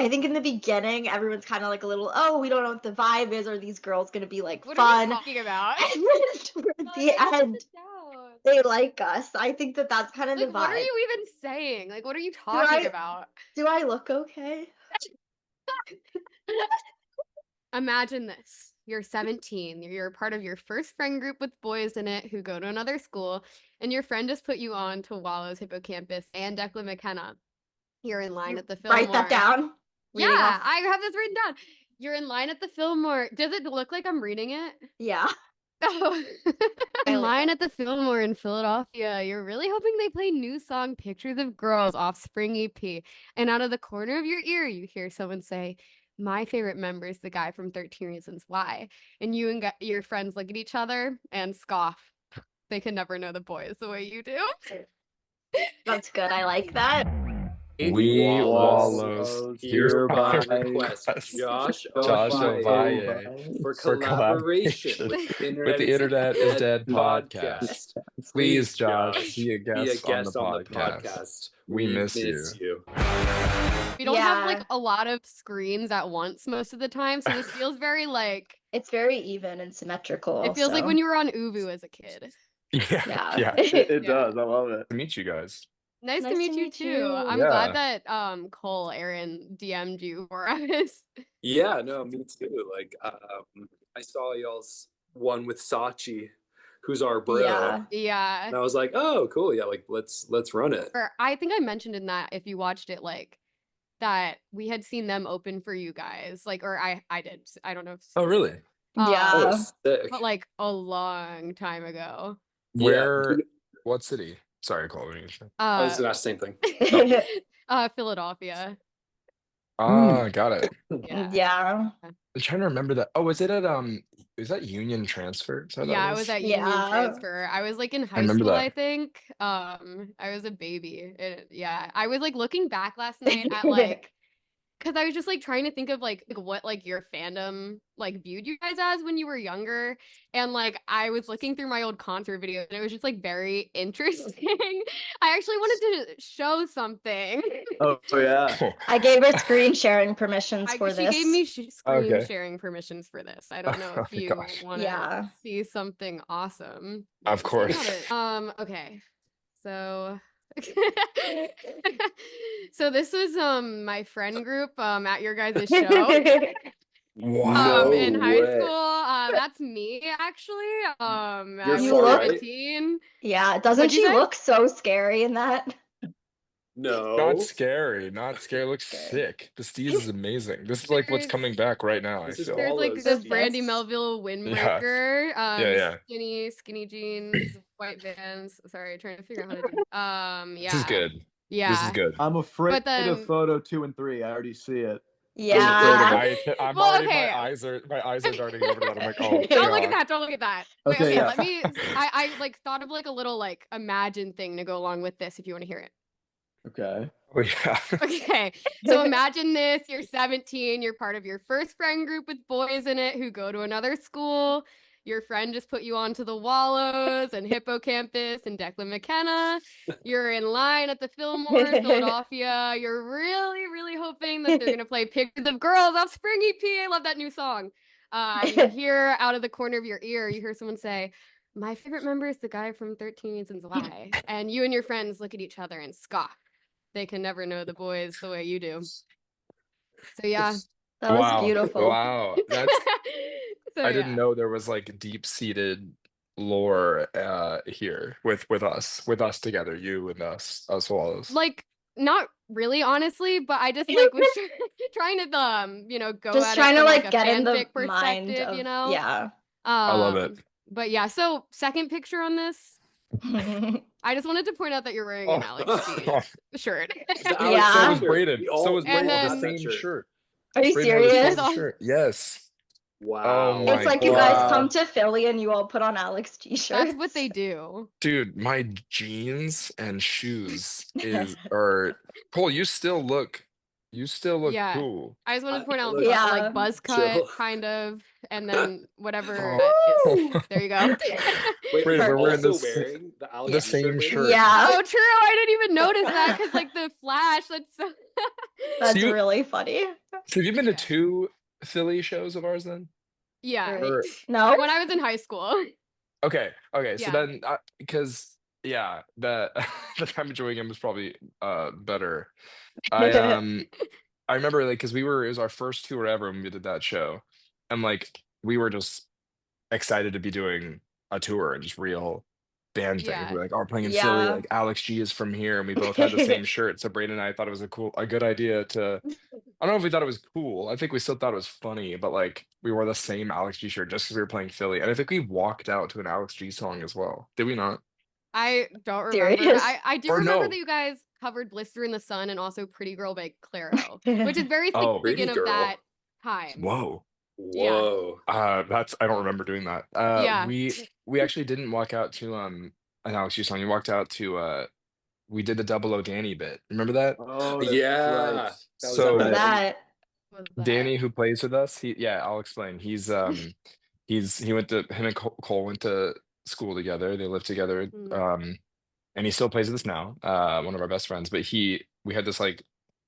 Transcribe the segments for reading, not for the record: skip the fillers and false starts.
I think in the beginning, everyone's kind of like a little, oh, we don't know what the vibe is. Are these girls going to be like What are you fun? talking about? And then toward the end, they like us. I think that that's kind of the Like, what are vibe. you even saying? Like, what are you Do talking I about? do I look okay? Imagine this. You're 17. You're part of your first friend group with boys in it who go to another school, and your friend just put you on to Wallows Hippocampus and Declan McKenna. You're in line You at the write that Fillmore. down. Yeah, Reading off. I have this written down. You're in line at the Fillmore. Does it look like I'm reading it? Yeah. Oh. I In like line that. at the Fillmore in Philadelphia, you're really hoping they play new song Pictures of Girls off Spring EP. And out of the corner of your ear, you hear someone say, my favorite member is the guy from 13 Reasons Why. And you and your friends look at each other and scoff. They can never know the boys the way you do. That's good. I like that. We Wallows hereby hereby request Josh Josh Ovalle Ovalle for for collaboration collaboration with the Internet is Dead podcast. Please, Josh, be a guest on the on the podcast. We We miss miss you. We don't have like Yeah. a lot of screens at once most of the time. So this feels very like, It's very even and symmetrical. it feels like also. when you were on Uvu as a kid. Yeah. Yeah. It Yeah. does. I love it. To meet you guys. Nice to meet you too. I'm Yeah. glad that Cole Aaron DM'd you for us. Yeah, no, me too. Like, I saw y'all's one with Sachi, who's our bro. Yeah. Yeah. And I was like, oh, cool. Yeah, like let's run it. Or I think I mentioned in that if you watched it, like that we had seen them open for you guys. Like, or I did. I don't know if Oh, really? Yeah. Oh, sick. but like a long time ago. Where? What city? Sorry, Cole. I was gonna ask the same thing. Philadelphia. Ah, got it. Yeah. I'm trying to remember that. Oh, was it at is that Union Transfer? Is that Yeah, I was? was at Union Yeah. Transfer. I was like in high remember school, that. I think. I was a baby. Yeah, I was like looking back last night at like, because I was just like trying to think of like what like your fandom like viewed you guys as when you were younger, and like I was looking through my old concert videos and it was just like very interesting. I actually wanted to show something. Oh yeah. I gave her screen sharing permissions for She this. gave me screen Okay. sharing permissions for this. I don't know Oh if my you gosh. want to Yeah. see something awesome. Of Check course. out it. Okay. So so this was my friend group at your guys' show. Wow. In high way. school. That's me actually. You're I was You look- 17. Yeah. Doesn't What'd you she say? look so scary in that? No. Not scary. Not scary. It looks sick. The steez is amazing. This is like what's coming back right now, I feel. There's like Wallows the Brandy steez. Melville windbreaker. Yeah. Skinny jeans, white Vans. Sorry, trying to figure out how to do. Yeah. This is good. Yeah. This is good. I'm afraid But then- of photo 2 and 3. I already see it. Yeah. I'm Well, already okay. my eyes are darting over to that. I'm like, oh Don't look at God. that. Don't look at that. Wait, Okay, okay, yeah. let me. I like thought of like a little like imagine thing to go along with this if you want to hear it. Okay. Oh, yeah. Okay, so imagine this: you're 17, you're part of your first friend group with boys in it who go to another school. Your friend just put you onto the Wallows and Hippocampus and Declan McKenna. You're in line at the Fillmore in Philadelphia. You're really, really hoping that they're gonna play Pictures of Girls off Spring EP. I love that new song. You hear out of the corner of your ear, you hear someone say, "My favorite member is the guy from 13 Reasons Why," and you and your friends look at each other and scoff. They can never know the boys the way you do. So yeah. That was beautiful. Wow. That's So, I didn't know there was like deep-seated lore here with us together, you and us Wallows. like not really honestly, but I just like was trying to go Just at trying it to from, like a get in the fanfic mind perspective, of, you know. Yeah. I love it. But yeah, so second picture on this. I just wanted to point out that you're wearing an Alex G shirt. Yeah. So was Braden. So was And Braden. then- The same shirt. Are you Braden had the serious? same shirt. Yes. Wow. Oh It's like you guys come to Philly and you all put on Alex t-shirts. That's what they do. Dude, my jeans and shoes are Cole, you still look You still look Yeah. cool. I just want to point out look, Yeah. like buzz cut chill. kind of, and then whatever Woo! is there you go. Wait, Wait, you're we're wearing also this wearing the Alex the G same right shirt. Yeah, Oh, true. I didn't even notice that because like the flash. That's so. that's you- really funny. So have you been to Yeah. 2 Philly shows of ours then? Yeah. Right. Or No? When I was in high school. okay, so Yeah. then because yeah, the the time of Joey was probably better. I remember like because it was our first tour ever when we did that show, and like we were just excited to be doing a tour and just real band thing. Yeah. We're like, oh, we're playing in Philly. Yeah. Like Alex G is from here, and we both had the same shirt. So Brayden and I thought it was a good idea to. I don't know if we thought it was cool. I think we still thought it was funny, but like we wore the same Alex G shirt just because we were playing Philly, and I think we walked out to an Alex G song as well. Did we not? I don't remember, but Serious? I do Or remember no? that you guys covered Blister in the Sun and also Pretty Girl by Clairo, which is very Oh, Pretty significant of Girl. that time. whoa. Yeah. Whoa. That's I don't remember doing that. Yeah. We actually didn't walk out to an Alex G song. We walked out to we did the Double O Danny bit. Remember that? Oh, that's Yeah. right. That was So- at What's the that? Was that? Danny, who plays with us, I'll explain. He went to him and Cole went to school together. They lived together. Mm. And he still plays with us now. One of our best friends. But we had this like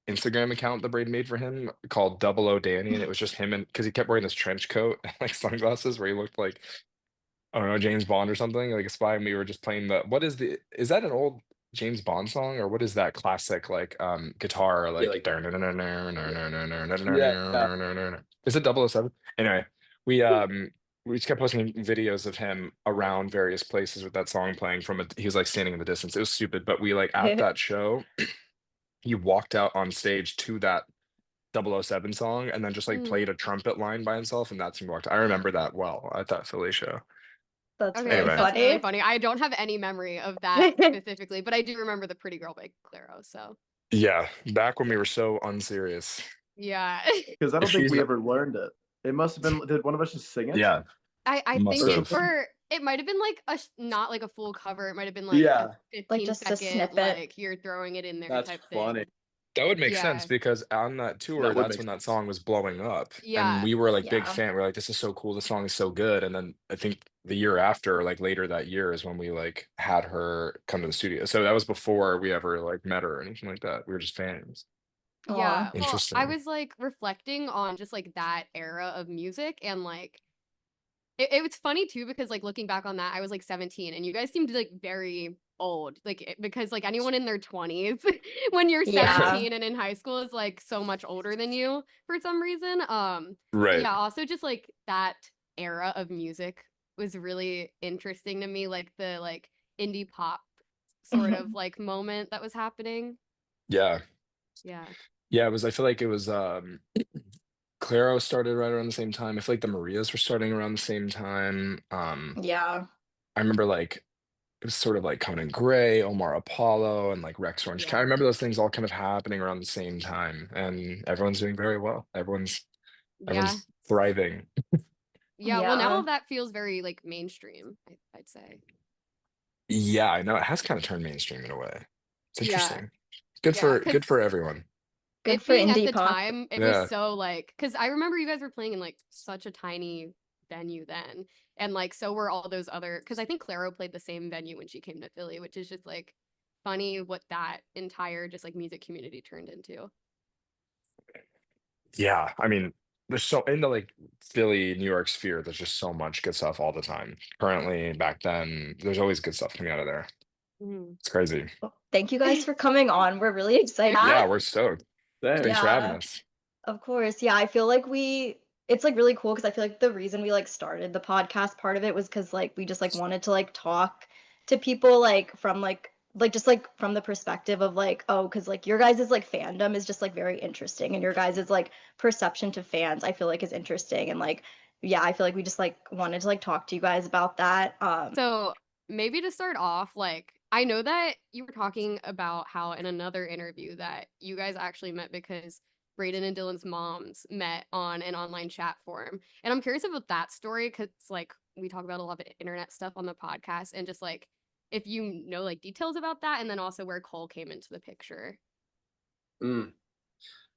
Instagram account that Braid made for him called Double O Danny, and it was just him and because he kept wearing this trench coat and like sunglasses where he looked like I don't know, James Bond or something, like a spy, and we were just playing is that an old James Bond song or what is that classic like guitar like, like- is it 007? Anyway, we we just kept posting videos of him around various places with that song playing he was like standing in the distance. It was stupid, but we like at that show, he walked out on stage to that 007 song and then just like played a trumpet line by himself, and that's when he walked. I remember that well at that Philly show. That's Okay, really Anyway. that's really funny. funny. I don't have any memory of that specifically, but I do remember the Pretty Girl by Clairo. So Yeah, back when we were so unserious. yeah, Because I don't think She's we not- ever learned it. It must have been. Did one of us just sing it? Yeah, I Must think have. it might have been like not like a full cover. It might have been like Yeah. a 15 Like just a second, snippet. like you're throwing it in there That's type funny. thing. that would make Yeah. sense because on that tour, That would that's make when that sense. song was blowing up, Yeah. and we were like big Yeah. fan. We're like, this is so cool. The song is so good. And then I think the year after, like later that year, is when we like had her come to the studio. So that was before we ever like met her or anything like that. We were just fans. Yeah. Aw. Well, I Interesting. was like reflecting on just like that era of music and like it was funny too because like looking back on that, I was like 17 and you guys seemed like very old. Like because like anyone in their 20s when you're Yeah. 17 and in high school is like so much older than you for some reason. Right. Yeah, also just like that era of music was really interesting to me, like the like indie pop sort of like moment that was happening. Yeah. Yeah. Yeah, I feel like it was Clairo started right around the same time. I feel like the Marias were starting around the same time. Yeah. I remember like it was sort of like Conan Gray, Omar Apollo, and like Rex Orange. Yeah. I remember those things all kind of happening around the same time, and everyone's doing very well. Everyone's Yeah. thriving. Yeah. Well, now Yeah. all of that feels very like mainstream, I'd say. Yeah, I know it has kind of turned mainstream in a way. It's Yeah. interesting. Good Yeah, good for everyone. Good it for being at indie the pop. time, it Yeah. was so like, because I remember you guys were playing in like such a tiny venue then, and like so were all those other. Because I think Clairo played the same venue when she came to Philly, which is just like funny what that entire just like music community turned into. Yeah, I mean, there's so in the like Philly, New York sphere, there's just so much good stuff all the time. Currently, back then, there's always good stuff coming out of there. Mhm. It's crazy. Well, thank you guys for coming on. We're really excited. Yeah, we're stoked. Thanks. Thanks for having Yeah. us. Of course. Yeah, I feel like it's like really cool because I feel like the reason we like started the podcast part of it was because like we just like wanted to like talk to people like from like just like from the perspective of like, oh, because like your guys' like fandom is just like very interesting and your guys' like perception to fans I feel like is interesting and like yeah, I feel like we just like wanted to like talk to you guys about that. So maybe to start off, like I know that you were talking about how in another interview that you guys actually met because Brayden and Dylan's moms met on an online chat forum. And I'm curious about that story because like we talk about a lot of internet stuff on the podcast and just like if you know like details about that and then also where Cole came into the picture. Mm.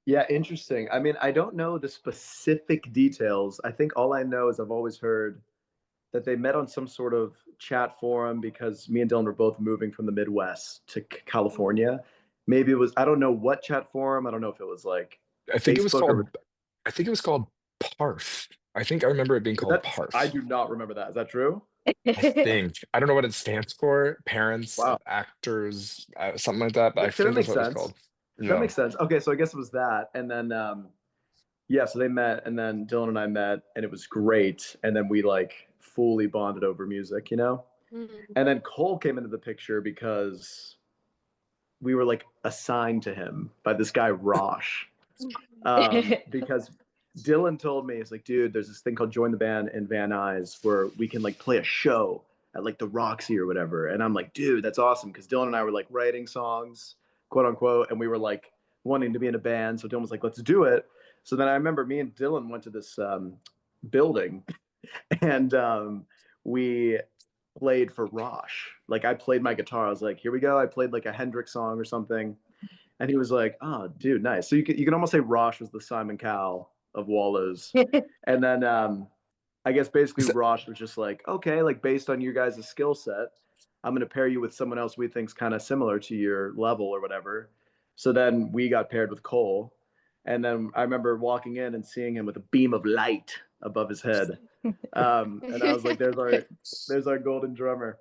Yeah, interesting. I mean, I don't know the specific details. I think all I know is I've always heard that they met on some sort of chat forum because me and Dylan were both moving from the Midwest to California. Maybe it was, I don't know what chat forum. I don't know if it was like I think it was Facebook or called. I think it was called Parth. I think I remember it being called that's, I Parth. do not remember that. Is that true? I think I don't know what it stands for. Parents Wow. of actors, something like that. But I Okay, that think that's makes what it was sense. called. That Yeah. makes sense. Okay, so I guess it was that. And then yeah, so they met and then Dylan and I met and it was great. And then we like fully bonded over music, you know? Mhm. And then Cole came into the picture because we were like assigned to him by this guy Rosh. Because Dylan told me, he's like, dude, there's this thing called Join the Band in Van Nuys where we can like play a show at like the Roxy or whatever. And I'm like, dude, that's awesome. Because Dylan and I were like writing songs, quote unquote, and we were like wanting to be in a band. So Dylan was like, let's do it. So then I remember me and Dylan went to this building and we played for Rosh. Like I played my guitar. I was like, here we go. I played like a Hendrix song or something. And he was like, "Oh, dude, nice." So you can almost say Rosh was the Simon Cowell of Wallows. And then I guess basically Is that, Rosh was just like, "Okay, like based on your guys' skill set, I'm gonna pair you with someone else we think's kind of similar to your level or whatever." So then we got paired with Cole. And then I remember walking in and seeing him with a beam of light above his head. And I was like, there's our golden drummer.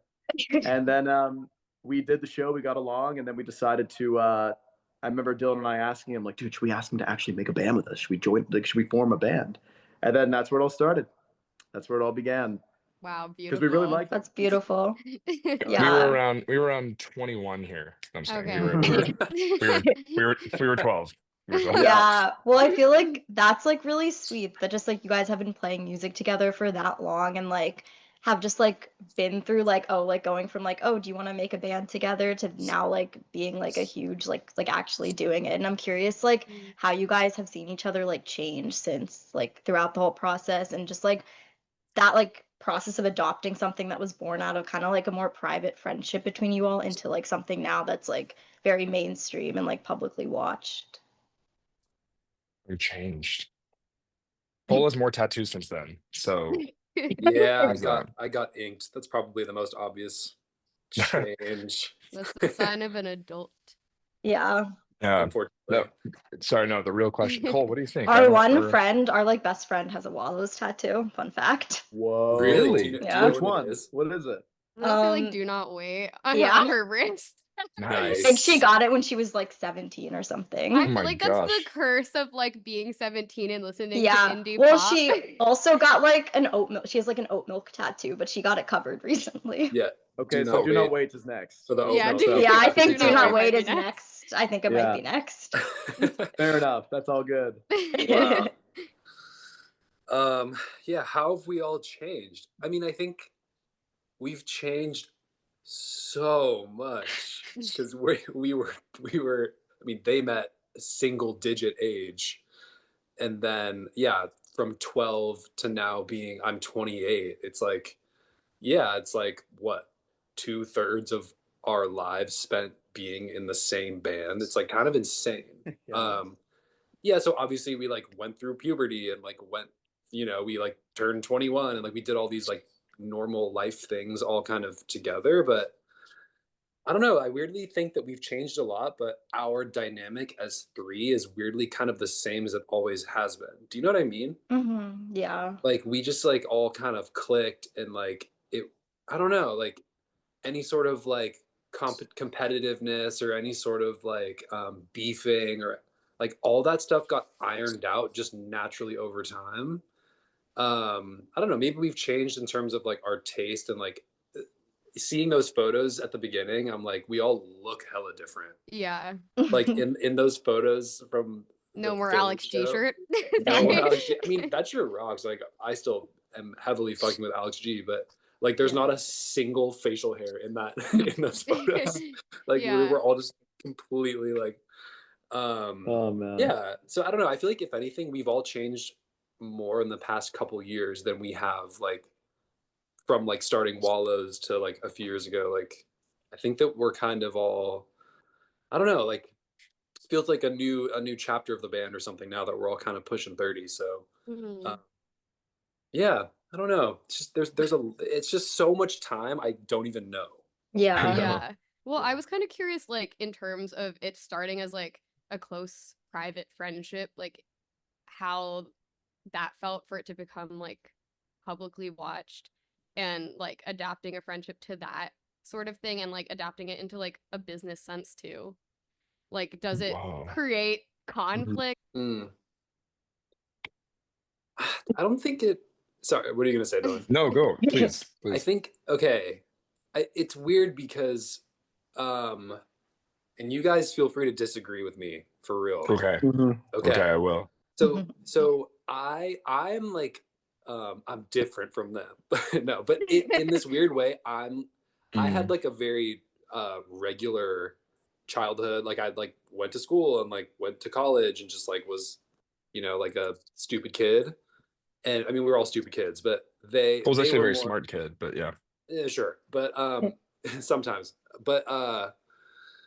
And then we did the show. We got along, and then we decided to. I remember Dylan and I asking him, like, dude, should we ask him to actually make a band with us? Should we join? Like, should we form a band? And then that's where it all started. That's where it all began Wow, because we really beautiful. liked it. That's beautiful. we Yeah. were around 21 here. I'm saying Okay. we were 12. We were 12. Yeah. Yeah. Well, I feel like that's like really sweet that just like you guys have been playing music together for that long and like have just like been through like oh like going from like oh do you want to make a band together to now like being like a huge like actually doing it. And I'm curious like how you guys have seen each other like change since like throughout the whole process and just like that like process of adopting something that was born out of kind of like a more private friendship between you all into like something now that's like very mainstream and like publicly watched. We changed. Cole has more tattoos since then. So Yeah, there's that. I got inked. That's probably the most obvious change, That's the sign of an adult. Yeah. Yeah. unfortunately. No, sorry, no, the real question. Cole, what do you think? Our one friend, our like best friend has a Wallows tattoo. Fun fact. Whoa. Really? Do Really? you Yeah. know Which what one? it is? What is it? Let's say like Um, do not wait on, yeah. on her wrist. I think she Nice. got it when she was like 17 or I something. feel my like that's the gosh. curse of like being 17 and listening to Yeah. indie Well, pop. she also got like an oat milk. She has like an oat milk tattoo, but she got it covered recently. Yeah. Okay, Do so not do not wait wait is next. for the oat Yeah, milk. do- Okay, Yeah, I that's a think good Do Not sign. might Wait be is next. I think it might be next. Fair enough. That's all good. Wow. Yeah, how have we all changed? I mean, I think we've changed so much because we were I mean, they met single digit age, and then yeah, from 12 to now being I'm 28. It's like yeah, it's like what 2/3 of our lives spent being in the same band. It's like kind of insane. Yeah. Yeah, so obviously we like went through puberty and like went, we like turned 21 and like we did all these like normal life things all kind of together. But I don't know. I weirdly think that we've changed a lot, but our dynamic as three is weirdly kind of the same as it always has been. Do you know what I mean? Yeah. Like we just like all kind of clicked and like it, I don't know, like any sort of like competitiveness or any sort of like beefing or like all that stuff got ironed out just naturally over time. I don't know, maybe we've changed in terms of like our taste and like seeing those photos at the beginning, I'm like we all look hella different. Yeah. Like in those photos from No the more Philly Alex G show. shirt. No more Alex G. I mean, that's your rocks. Like I still am heavily fucking with Alex G, but like there's Yeah. not a single facial hair in that in those photos. Like we Yeah. were all just completely like Oh man. yeah. So I don't know. I feel like if anything, we've all changed more in the past couple years than we have like from like starting Wallows to like a few years ago. Like I think that we're kind of all I don't know, like feels like a new chapter of the band or something now that we're all kind of pushing 30. So yeah, I don't know. It's just it's just so much time I don't even know. Yeah. I know. Yeah. Well, I was kind of curious, like, in terms of it starting as like a close private friendship, like how that felt for it to become like publicly watched, and like adapting a friendship to that sort of thing, and like adapting it into like a business sense too. Like, does it Wow. create conflict? Mm. I don't think it. Sorry, what are you gonna say, Dylan? No, go, please, I please. think okay. It's weird because, and you guys feel free to disagree with me for real. Okay. Mhm. Okay, Okay. I will. So I'm like I'm different from them. No, but in this weird way, I had like a very regular childhood. Like I like went to school and like went to college and just like was, like a stupid kid. And I mean we were all stupid kids, but I was they actually a were very more. smart kid, but yeah. Yeah, sure. But sometimes. But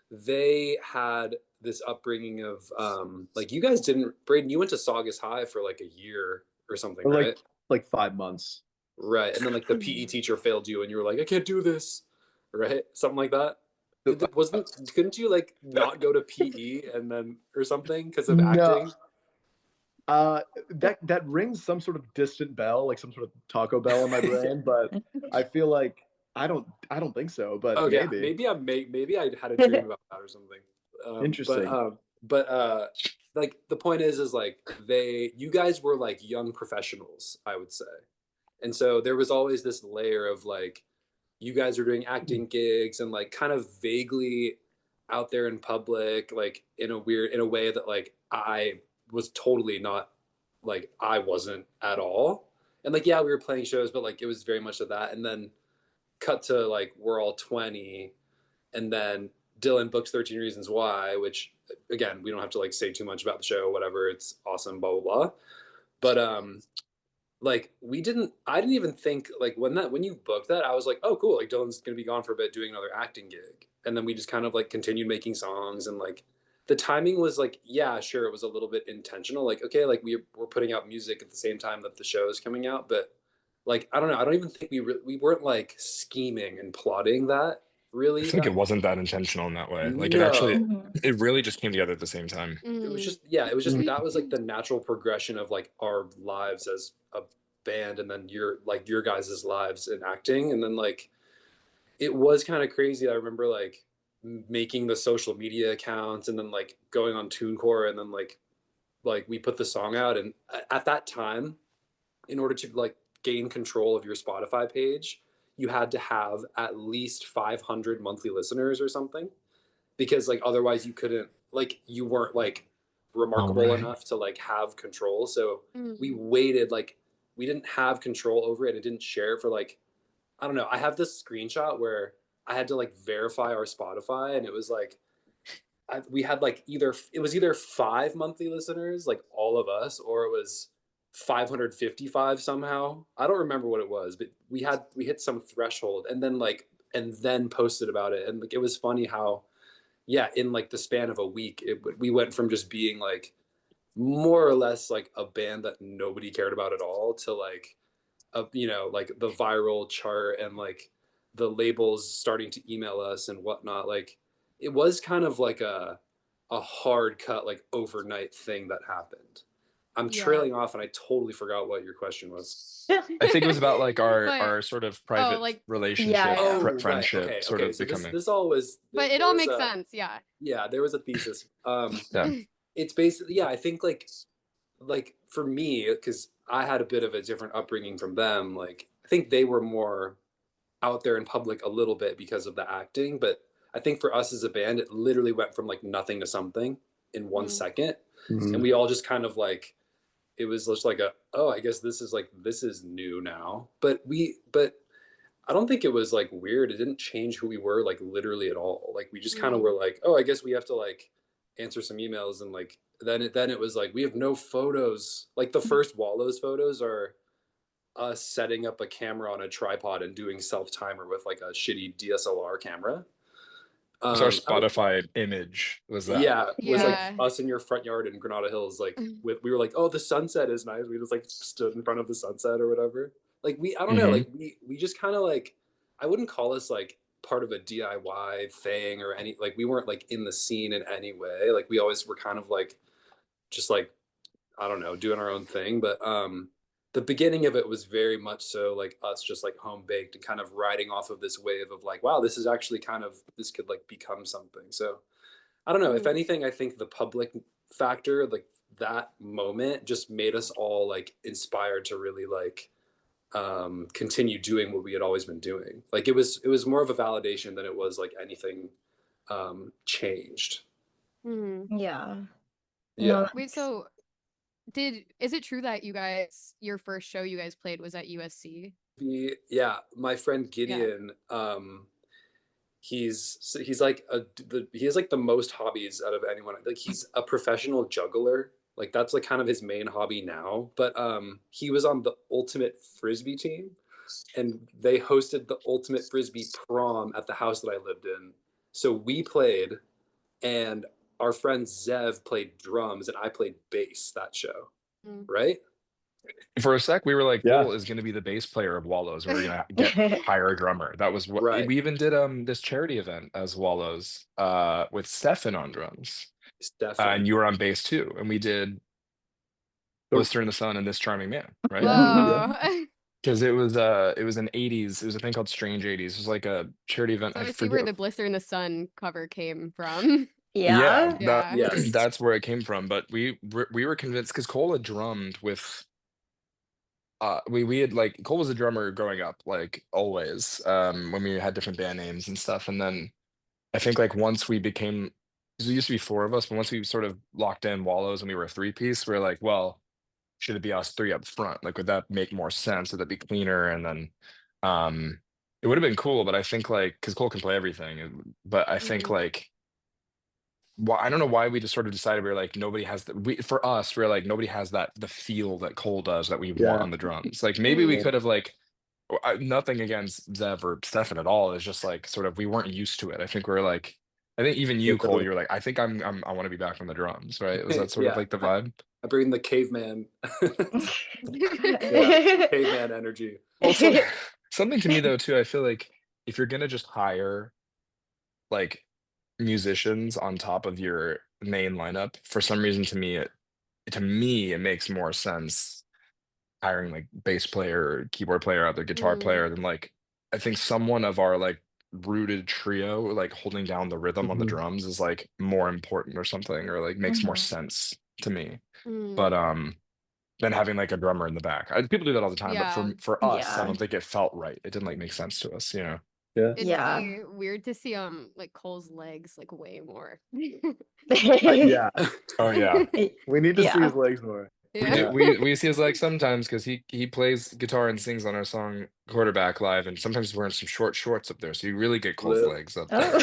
they had this upbringing of like you guys didn't, Braden, you went to Saugus High for like a year or something, Or right? like 5 months. Right. And then like the PE teacher failed you and you were like, I can't do this. Right? Something like that. Couldn't you like not go to PE and then or something because of No. acting? That rings some sort of distant bell, like some sort of Taco Bell in my brain, but I feel like I don't think so, but Oh yeah, maybe. maybe I had a dream about that or something. Interesting. But like the point is like you guys were like young professionals, I would say, and so there was always this layer of like you guys are doing acting gigs and like kind of vaguely out there in public, like in a way that like I was totally not, like I wasn't at all, and like yeah we were playing shows, but like it was very much of that, and then cut to like we're all 20, and then Dylan books 13 Reasons Why, which again we don't have to like say too much about the show, whatever, it's awesome, blah blah blah. But like I didn't even think like when you booked that I was like, oh cool, like Dylan's gonna be gone for a bit doing another acting gig, and then we just kind of like continued making songs, and like the timing was like, yeah sure, it was a little bit intentional, like okay, like we're putting out music at the same time that the show is coming out, but like I don't know, I don't even think we weren't like scheming and plotting that I really. think it wasn't that intentional in that way. Like No, it really just came together at the same time. it was Mm. just yeah, it was just Mhm. that was like the natural progression of like our lives as a band, and then your guys' lives in acting, and then like it was kind of crazy. I remember like making the social media accounts and then like going on TuneCore, and then like we put the song out, and at that time, in order to like gain control of your Spotify page, you had to have at least 500 monthly listeners or something, because like otherwise you couldn't, like you weren't like All remarkable right. enough to like have control. So we Mm. waited, like we didn't have control over it and didn't share it for like, I don't know, I have this screenshot where I had to like verify our Spotify, and it was like we had like either 5 monthly listeners, like all of us, or it was 555 somehow. I don't remember what it was, but we hit some threshold, and then posted about it, and like it was funny how yeah, in like the span of a week, we went from just being like more or less like a band that nobody cared about at all to like like the viral chart, and like the labels starting to email us and whatnot. Like it was kind of like a hard cut, like overnight thing that happened. I'm Yeah. trailing off and I totally forgot what your question was. I think it was about like But our sort of private like relationship, Yeah. Oh, right. friendship Okay. sort Okay. of So becoming. this all was but it there all was makes a sense, yeah. yeah, there was a thesis. Yeah. It's basically yeah, I think like for me, because I had a bit of a different upbringing from them, like I think they were more out there in public a little bit because of the acting, but I think for us as a band it literally went from like nothing to something in 1 second, and we all just kind of like, it was just like oh I guess this is new now, but I don't think it was like weird. It didn't change who we were like literally at all. Like we just kind of were like, oh, I guess we have to like answer some emails, and like then it was like we have no photos. Like the first Wallows photos are us setting up a camera on a tripod and doing self timer with like a shitty DSLR camera. So our I don't- Spotify image was that. yeah, it was like Yeah. us in your front yard in Granada Hills. Like we were like, oh, the sunset is nice. We just like stood in front of the sunset or whatever. Like I don't know. Mhm. Like we just kind of like, I wouldn't call us like part of a DIY thing or any, like we weren't like in the scene in any way. Like we always were kind of like, just like, I don't know, doing our own thing. But the beginning of it was very much so like us just like home baked and kind of riding off of this wave of like, wow, this is actually kind of, this could like become something. So I don't know. If anything, I think the public factor, like that moment, just made us all like inspired to really like continue doing what we had always been doing. Like it was more of a validation than it was like anything changed. Yeah. Yeah. No, Wait, so is it true that your first show you guys played was at USC? Yeah, my friend Gideon, he's like he has like the most hobbies out of anyone. Like he's a professional juggler. Like that's like kind of his main hobby now. But he was on the ultimate frisbee team, and they hosted the ultimate frisbee prom at the house that I lived in. So we played, and our friend Zev played drums, and I played bass that show. Right? For a sec, we were like, Yeah. Cole is going to be the bass player of Wallows. We were going to hire a drummer. That was what Right. we even did. This charity event as Wallows, with Stefan on drums, Stefan. and you were on bass too. And we did The- Blister in the Sun and This Charming Man, right? Whoa. Because it was an '80s. It was a thing called Strange '80s. It was like a charity event. So I I see where forget. the Blister in the Sun cover came from. Yeah, yeah. that Yes. that's where it came from. But we were convinced because Cole had drummed with. We had like Cole was a drummer growing up, like always. When we had different band names and stuff, and then I think like once we became, because there used to be four of us, but once we sort of locked in Wallows and we were a three-piece, we are like, well, should it be us three up front? Like, would that make more sense? Would that be cleaner? And then, it would have been cool, but I think like because Cole can play everything, but I think like. Well, I don't know why we just sort of decided we were like nobody has for us we are like nobody has that the feel that Cole does that we want Yeah. on the drums. Like maybe we could have like nothing against Zev or Stefan at all. It's just like sort of we weren't used to it. I think we're like I think even you, Cole, you were like I think I want to be back on the drums, right? Was that sort of Yeah. like the vibe? I bring the caveman. Yeah, caveman energy. Also, something to me though too. I feel like if you're gonna just hire like musicians on top of your main lineup, for some reason to me it makes more sense hiring like bass player or keyboard player or other guitar player than like I think someone of our like rooted trio like holding down the rhythm on the Mhm. drums is like more important or something or like makes more Mhm. sense to me. But than having like a drummer in the back. People do that all the time, but Yeah. for us, I Yeah. don't think it felt right. It didn't like make sense to us, you know. Yeah. It'd Yeah. be weird to see like Cole's legs like way more. Yeah. Oh yeah. We need to see Yeah. his legs more. We Yeah. do. We see his legs sometimes because he plays guitar and sings on our song Quarterback Live, and sometimes he's wearing some short shorts up there, so you really get Cole's Lip. legs up Oh. there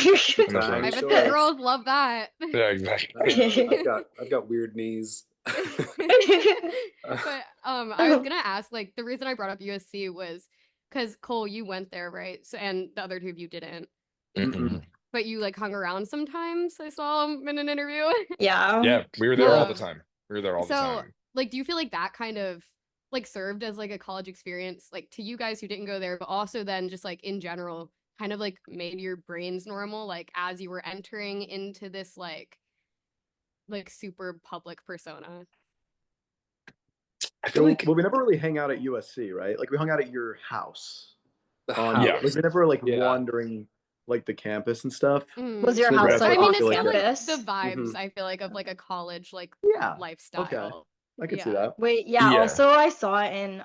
in the Tiny I front. bet shorts. the girls love that. Yeah, exactly. I've got weird knees. But I was gonna ask, like, the reason I brought up USC was because Cole, you went there, right? So, and the other two of you didn't, Mm-mm. but you like hung around sometimes. I saw him in an interview. Yeah. Yeah, we were there all the Um, time. We were there all the So, time. like, do you feel like that kind of like served as like a college experience, like to you guys who didn't go there, but also then just like in general, kind of like made your brains normal, like as you were entering into this like super public persona? I feel like Well, we never really hang out at USC, right? Like we hung out at your house. The Yeah. Like we never like Yeah. wandering like the campus and stuff. Was your So house that's like I mean, off it's still like campus? the vibes, Mhm. I feel like, of like a college like Yeah. lifestyle. I can see Yeah. that. Wait, yeah, Yeah. also I saw it in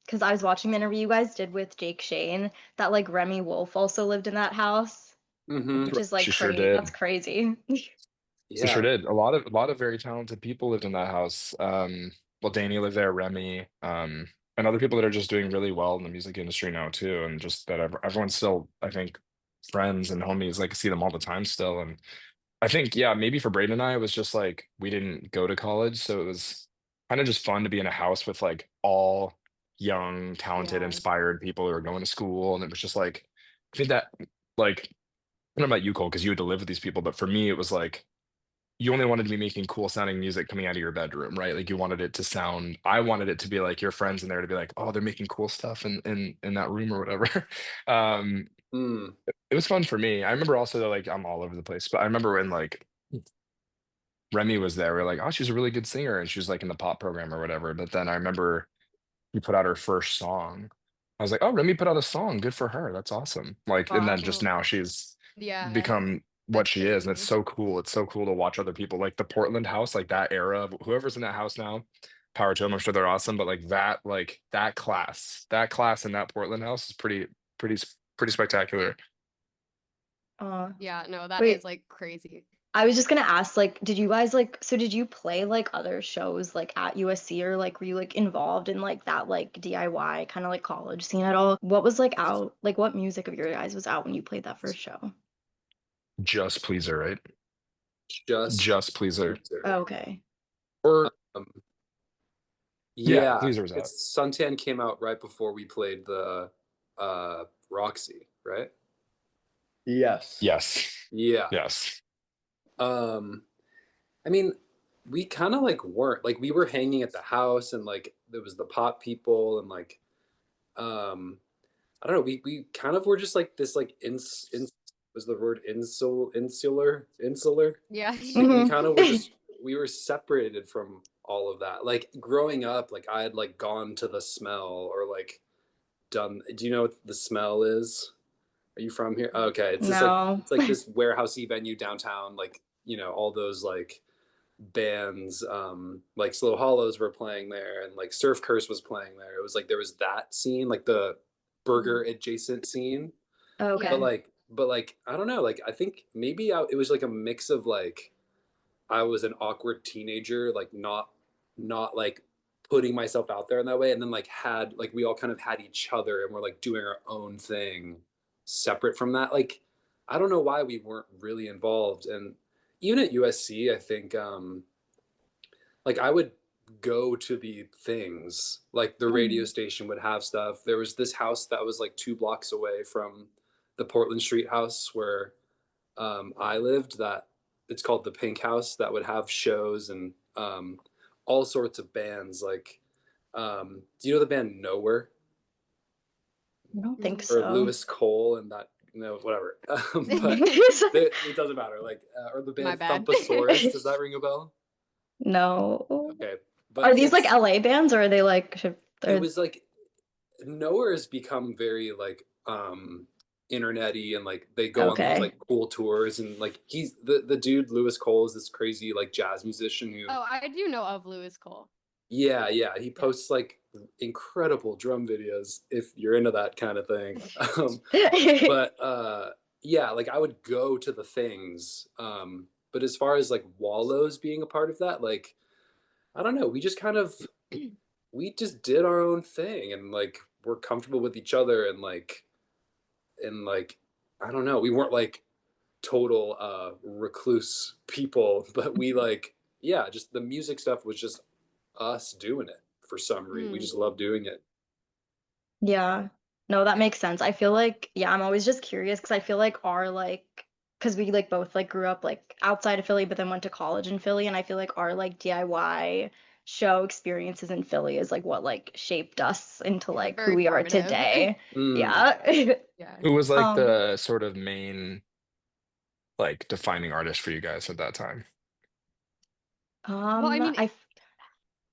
because I was watching the interview you guys did with Jake Shane that like Remy Wolf also lived in that house, Mm-hmm. which is like She sure crazy. did. That's crazy. She sure did. A lot of very talented people lived in that house. Well, Danny lived there, Remy, and other people that are just doing really well in the music industry now too, and just that everyone's still, I think, friends and homies. Like see them all the time still, and I think yeah, maybe for Braden and I, it was just like we didn't go to college, so it was kind of just fun to be in a house with like all young, talented, Yeah. inspired people who are going to school, and it was just like I think that like don't know about you, Cole, because you had to live with these people, but for me, it was like you only wanted to be making cool sounding music coming out of your bedroom, right? Like you wanted it to sound, I wanted it to be like your friends in there to be like, oh, they're making cool stuff in that room or whatever. Um, Mm. it was fun for me. I remember also like I'm all over the place, but I remember when like Remy was there, we are like, oh, she's a really good singer, and she was like in the pop program or whatever. But then I remember you put out her first song. I was like, oh, Remy put out a song. Good for her. That's awesome. Like, and then just Wow. now she's Yeah. become what That's she is, and it's crazy. so cool. It's so cool to watch other people like the Portland house, like that era of whoever's in that house now. Power to them. I'm sure they're awesome, but like that class in that Portland house is pretty pretty spectacular. Uh, Yeah, no, that wait, is like crazy. I was just gonna ask, like, did you guys like, so did you play like other shows like at USC, or like were you like involved in like that like DIY kind of like college scene at all? What was like out, like what music of your guys was out when you played that first show? Just Pleaser, right? Just Just Pleaser. Pleaser. Oh, okay. Or Um, yeah, yeah, Pleaser was out. it's Suntan came out right before we played the Roxy, right? Yes. Yes. Yeah. Yes. I mean, we kind of like weren't like we were hanging at the house and like there was the pop people and like I don't know, we kind of were just like this like was the word insular. Yeah. Like we Mhm. kind of were just we were separated from all of that. Like growing up, like I had like gone to the Smell or like done. Do you know what the Smell is? Are you from here? Okay, it's just like No. it's like this warehousey venue downtown. Like all those like bands, like Slow Hollows were playing there, and like Surf Curse was playing there. It was like there was that scene, like the burger adjacent scene, Yeah. Okay. but like I don't know, like I think maybe it was like a mix of like I was an awkward teenager, like not like putting myself out there in that way, and then like had like we all kind of had each other, and we're like doing our own thing separate from that. Like I don't know why we weren't really involved, and even at USC, I think like I would go to the things like the radio Mhm. station would have stuff. There was this house that was like 2 blocks away from the Portland Street house where I lived, that it's called the Pink House, that would have shows and all sorts of bands. Like, do you know the band Nowhere I don't think or so. Lewis Cole and that? No, whatever. But it doesn't matter. Like, or the My band bad. Thumpasaurus. Does that ring a bell? No. Okay, Are but these like LA bands, or are they like it or was like Nowhere has become very like internety and like they go on these okay. like cool tours and like he's the dude Lewis Cole is this crazy like jazz musician who Oh, I do know of Lewis Cole. yeah he Yeah. posts like incredible drum videos if you're into that kind of thing. But yeah, like I would go to the things, but as far as like Wallows being a part of that, like I don't know, we just kind of we just did our own thing and like we're comfortable with each other and like I don't know, we weren't like total recluse people, but we like yeah, just the music stuff was just us doing it for some reason. We Hmm. just love doing it. Yeah. No, that makes sense. I feel like, yeah, I'm always just curious because I feel like our like, because we like both like grew up like outside of Philly, but then went to college in Philly, and I feel like our like DIY show experiences in Philly is like what like shaped us into Yeah, like who very we are formative. today. Mm. Yeah. Yeah. Who was like Um, the sort of main like defining artist for you guys at that time? Well, I mean, I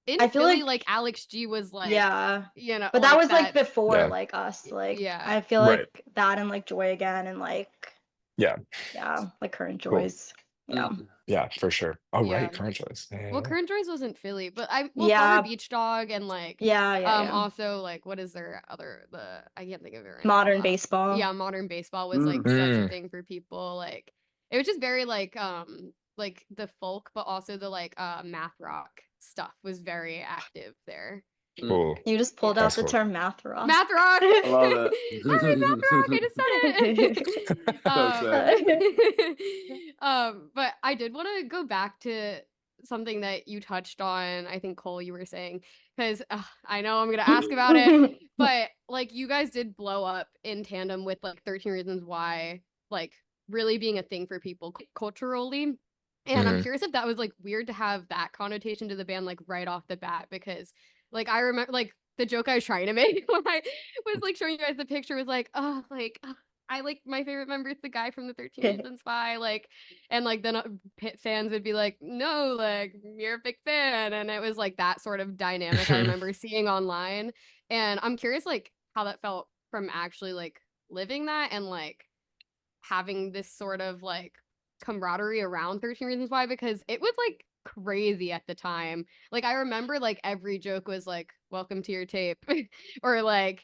in I feel Philly, like like Alex G was like, yeah, but that like was like that's before Yeah. like us. Like yeah. I feel Right. like that and like Joy Again and like Yeah. yeah, like Current Cool. Joys. Yeah. Mm. Yeah, for sure. Oh, Yeah. right. Current choice. Well, Yeah. Current Joys wasn't Philly, but Butter Yeah. Beach Dog and like Yeah. also like what is their other I can't think of it right Modern now. baseball. Yeah, Modern Baseball was like Mm. such a Mm. thing for people. Like it was just very like the folk, but also the like math rock stuff was very active there. Cool. You just pulled Yeah. out That's the cool. term math rock. Math rock. I love it. Hi, math rock. I just said it. But I did want to go back to something that you touched on. I think Cole, you were saying because I know I'm gonna ask about it, but like you guys did blow up in tandem with like 13 Reasons Why, like really being a thing for people culturally. And I'm Mhm. curious if that was like weird to have that connotation to the band like right off the bat, because like I remember like the joke I was trying to make when I was like showing you guys the picture was like, oh, like I like my favorite member is the guy from the 13 Reasons Why, like, and like then fans would be like, no, like you're a big fan, and it was like that sort of dynamic I remember seeing online, and I'm curious like how that felt from actually like living that and like having this sort of like camaraderie around 13 Reasons Why, because it was like crazy at the time. Like I remember like every joke was like welcome to your tape or like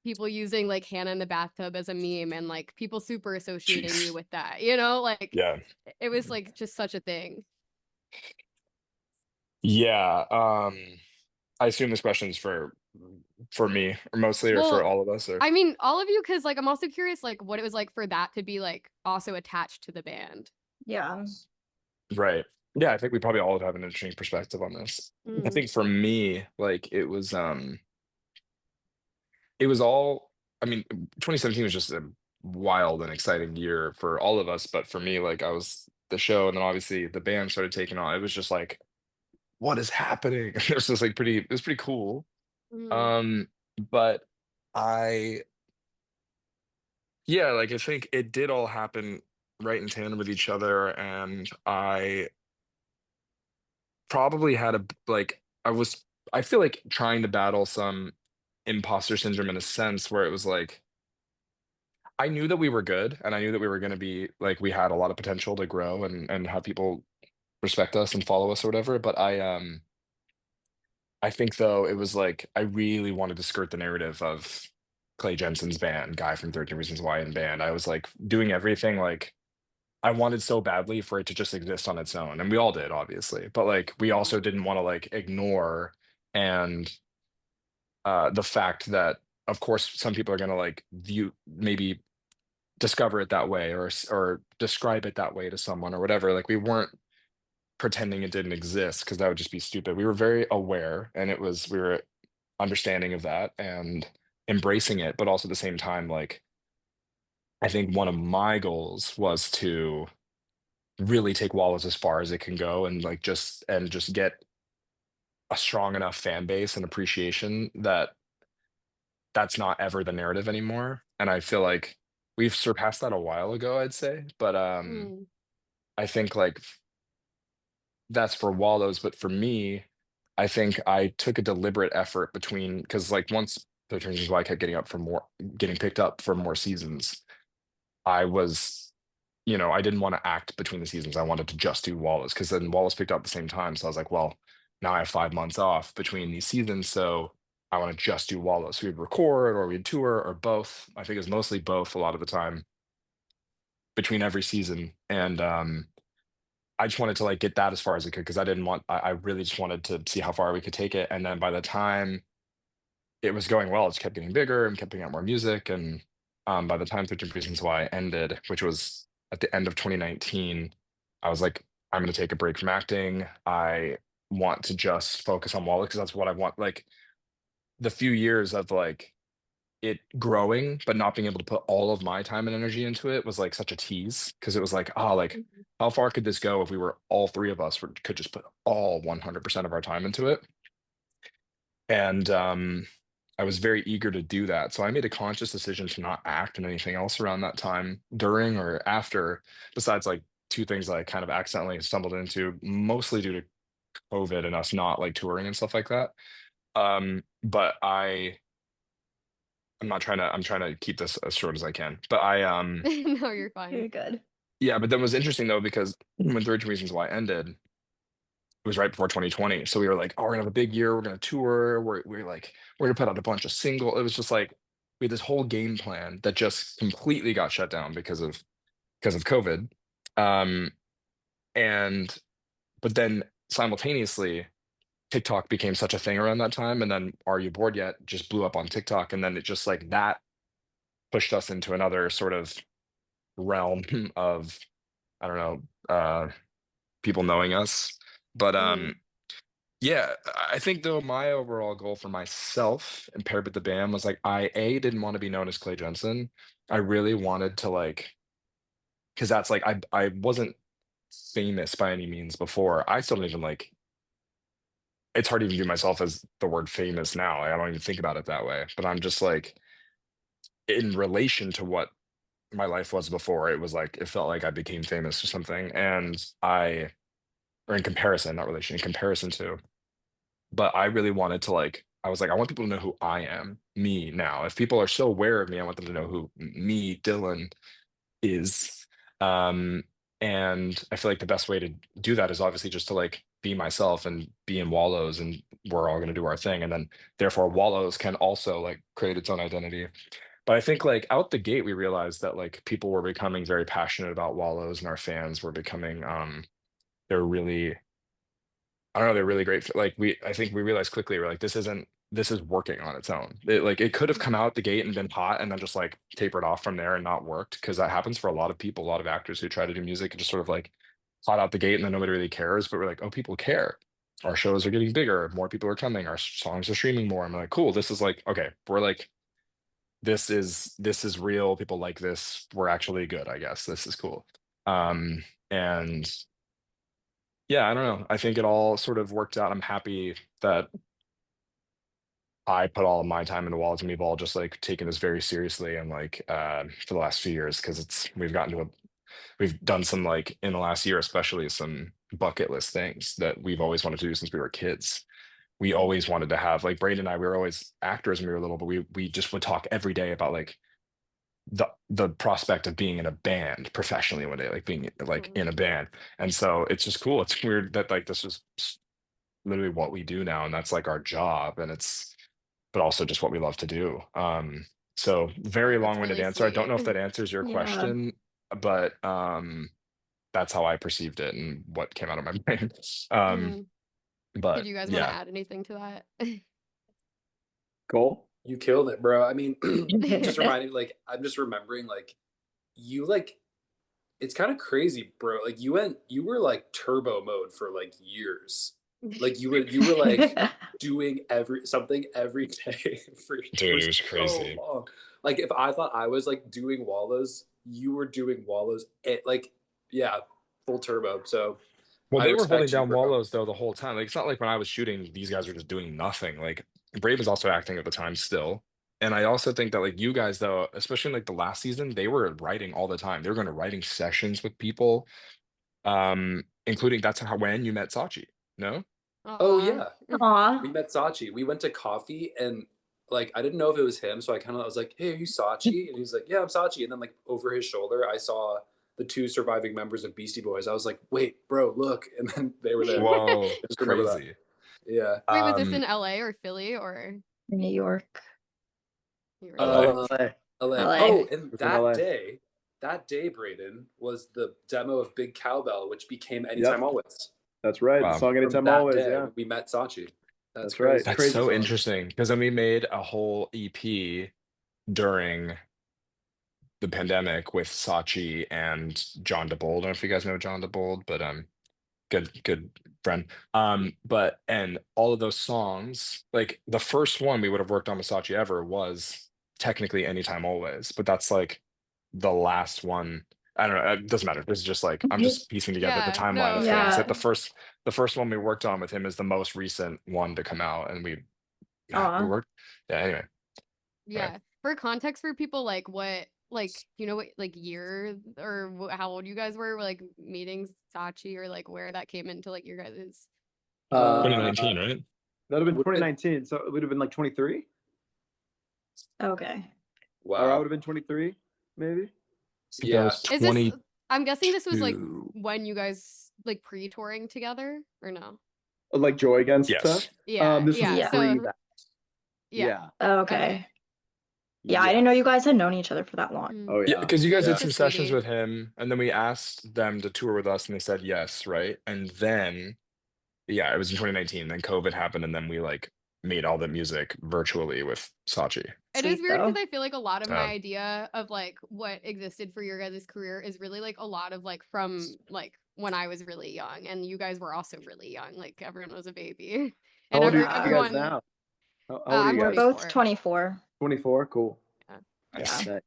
people using like Hannah in the bathtub as a meme and like people super associating you Jeez. with that, you know, like Yeah. it was like just such a thing. Yeah. I assume this question's for me or mostly or for Well, all of us or I mean all of you, because like I'm also curious like what it was like for that to be like also attached to the band. Yeah. right. Yeah, I think we probably all have an interesting perspective on this. I Mm. think for me, like it was all, I mean, 2017 was just a wild and exciting year for all of us, but for me, like I was the show and then obviously the band started taking on. It was just like, what is happening? It was just like it was pretty cool. Mm. Um, but I yeah, like I think it did all happen right in tandem with each other, and I probably had like I feel like trying to battle some imposter syndrome in a sense where it was like I knew that we were good and I knew that we were going to be like we had a lot of potential to grow and have people respect us and follow us or whatever, but I think though it was like I really wanted to skirt the narrative of Clay Jensen's band, guy from 13 Reasons Why in band. I was like doing everything like I wanted so badly for it to just exist on its own, and we all did, obviously. But like we also didn't want to like ignore and the fact that of course some people are going to like view maybe discover it that way or describe it that way to someone or whatever. Like we weren't pretending it didn't exist because that would just be stupid. We were very aware and we were understanding of that and embracing it, but also at the same time, like I think one of my goals was to really take Wallace as far as it can go and like just get a strong enough fan base and appreciation that that's not ever the narrative anymore. And I feel like we've surpassed that a while ago, I'd say. But Mm. I think like that's for Wallows, but for me, I think I took a deliberate effort between because like once the Reasons Why I kept getting picked up for more seasons, I was, I didn't want to act between the seasons. I wanted to just do Wallace because then Wallace picked up at the same time. So I was like, well, now I have 5 months off between these seasons, so I want to just do Wallace. We'd record or we'd tour or both. I think it was mostly both a lot of the time between every season, and I just wanted to like get that as far as I could because I really just wanted to see how far we could take it. And then by the time it was going well, it just kept getting bigger and kept putting out more music. And by the time 13 Reasons Why ended, which was at the end of 2019, I was like, I'm going to take a break from acting. I want to just focus on Wallace because that's what I want. Like the few years of like it growing, but not being able to put all of my time and energy into it was like such a tease because it was like, oh, like Mhm. how far could this go if we were all three of us could just put all 100% of our time into it? And I was very eager to do that. So I made a conscious decision to not act in anything else around that time, during or after, besides like two things that I kind of accidentally stumbled into, mostly due to COVID and us not like touring and stuff like that. But I'm trying to keep this as short as I can. But No, you're fine. You're good. yeah, but then it was interesting though, because when 13 Reasons Why ended, it was right before 2020. So we were like, oh, we're gonna have a big year, we're gonna tour, we're gonna put out a bunch of single. It was just like we had this whole game plan that just completely got shut down because of COVID. Um, and but then simultaneously TikTok became such a thing around that time, and then Are You Bored Yet just blew up on TikTok, and then it just like that pushed us into another sort of realm of I don't know, people knowing us. But Mm. yeah, I think though my overall goal for myself and paired with the band was like I didn't want to be known as Clay Jensen. I really wanted to like because that's like I wasn't famous by any means before. I still don't even like. It's hard to even view myself as the word famous now. Like, I don't even think about it that way. But I'm just like, in relation to what my life was before, it was like it felt like I became famous or something. And or in comparison, not relation, in comparison to. But I really wanted to like, I was like, I want people to know who I am, me now. If people are so aware of me, I want them to know who me, Dylan, is. Um, and I feel like the best way to do that is obviously just to like be myself and be in Wallows, and we're all going to do our thing. And then therefore Wallows can also like create its own identity. But I think like out the gate, we realized that like people were becoming very passionate about Wallows, and our fans were becoming they're really, I don't know, they're really great. Like I think we realized quickly, we're like, this is working on its own. It could have come out the gate and been hot and then just like tapered off from there and not worked, because that happens for a lot of people, a lot of actors who try to do music and just sort of like hot out the gate and then nobody really cares. But we're like, oh, people care. Our shows are getting bigger, more people are coming, our songs are streaming more. I'm like, cool, this is like, okay, we're like, this is real. People like this. We're actually good, I guess. This is cool. And yeah, I don't know. I think it all sort of worked out. I'm happy that I put all of my time into Wallows, and we've all just like taken this very seriously, and like for the last few years, because we've done some like in the last year especially some bucket list things that we've always wanted to do since we were kids. We always wanted to have, like, Braden and I, we were always actors when we were little, but we just would talk every day about like the prospect of being in a band professionally one day, like being like in a band. And so it's just cool. It's weird that like this is literally what we do now, and that's like our job, and it's but also just what we love to do. So very That's long-winded really answer. I don't know if sweet. that answers your Yeah. question, but that's how I perceived it and what came out of my brain. Mhm. But Did you guys want to yeah, add anything to that? Cole? You killed it, bro. I mean, just reminding, like, I'm just remembering, like, you like, it's kind of crazy, bro. Like, you were like turbo mode for like years. Like, you were like doing something every day for dude, it was so crazy. long. Like, if I thought I was like doing Wallows, you were doing Wallows. Like, yeah, full turbo. So Well, I they were holding respect you, down bro. Wallows though the whole time. Like, it's not like when I was shooting, these guys were just doing nothing. Like, Brave was also acting at the time still. And I also think that like you guys though, especially in like the last season, they were writing all the time. They were going to writing sessions with people, including that's how when you met Sachi. No? Oh Aw. yeah, Aw. we met Sachi. We went to coffee and like I didn't know if it was him, so I was like, "Hey, are you Sachi?" And he's like, "Yeah, I'm Sachi." And then like over his shoulder, I saw the two surviving members of Beastie Boys. I was like, "Wait, bro, look!" And then they were there. Whoa, I just remember that. crazy. Yeah. Wait, was this in LA or Philly or New York. you were in LA. LA? LA. LA. LA. Oh, and It's in LA. that day, Braden, was the demo of Big Cowbell, which became Yep. Anytime Always. That's right. The Wow. song From Anytime that Always, day, yeah. we met Sachi. That's That's right. crazy. That's Crazy so song. interesting, because then we made a whole EP during the pandemic with Sachi and John DeBold. I don't know if you guys know John DeBold, but good friend. But and all of those songs, like the first one we would have worked on with Sachi ever was technically Anytime Always, but that's like the last one. I don't know, it doesn't matter. This is just like I'm just piecing together the Yeah, timeline no, of things. yeah. That the first one we worked on with him is the most recent one to come out, and we Aw. worked. Yeah, anyway. Right. Yeah. For context for people, like what, like, do you know what, like year or how old you guys were, like meeting Sachi, or like where that came into like your guys' 2019, right? That would have been Would've been- 2019, so it would have been like 23. Okay. Or I wow. would have been 23, maybe. I think I Yeah. was Is this 22. I'm guessing this was like when you guys like pre-touring together or no? Like Joy Against Yes. stuff. Yeah, This yeah. was Yeah. pre So that. yeah. Okay. Okay. Yeah, I didn't know you guys had known each other for that long. Mm. Oh Yeah, yeah. because you guys Yeah. did He's a some sessions sweetie. with him, and then we asked them to tour with us, and they said yes, right? And then, yeah, it was in 2019. Then COVID happened, and then we like made all the music virtually with Sachi. It is Sweet weird because though. I feel like a lot of my So idea of like what existed for your guys' career is really like a lot of like from like when I was really young, and you guys were also really young. Like everyone was a baby, How and old are you everyone. guys now? How old are I'm you We're guys? both 24. 24. 24. Cool. Yeah. nice. Yeah.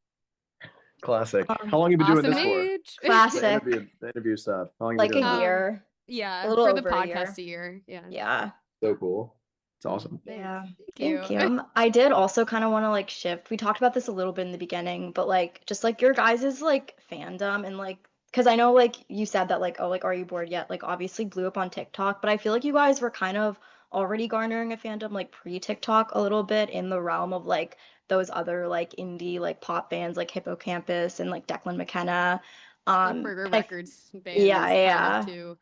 Classic. Um, How long have you been doing Awesome this for? age. Classic. The interview stuff. How long have Like you been a doing that? year. Yeah, A little for the over a podcast year. Yeah. Yeah. So cool. It's awesome. Yeah. Thank Thank you. you. I did also kind of want to like shift. We talked about this a little bit in the beginning, but like just like your guys' like fandom and like because I know like you said that like, oh, like are you bored yet? Like obviously blew up on TikTok, but I feel like you guys were kind of already garnering a fandom like pre-TikTok a little bit in the realm of like those other like indie like pop bands like Hippocampus and like Declan McKenna. Like Burger And I Records yeah, bands kind of yeah. too.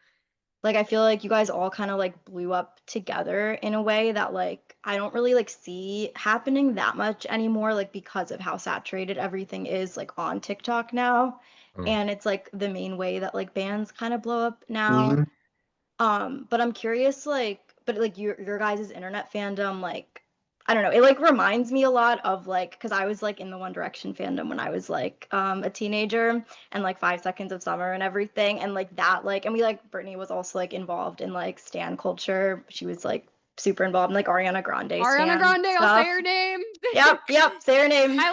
Like I feel like you guys all kind of like blew up together in a way that like I don't really like see happening that much anymore, like because of how saturated everything is like on TikTok now. Mm. And it's like the main way that like bands kind of blow up now. Mhm. But I'm curious, like, but like your guys' internet fandom, like, I don't know, it like reminds me a lot of like, because I was like in the One Direction fandom when I was like a teenager and like 5 Seconds of Summer and everything, and like that, like, and we like Brittany was also like involved in like stan culture. She was like super involved in like Ariana Grande Ariana stan Grande, I'll stuff. say her name. Yep, say her name. I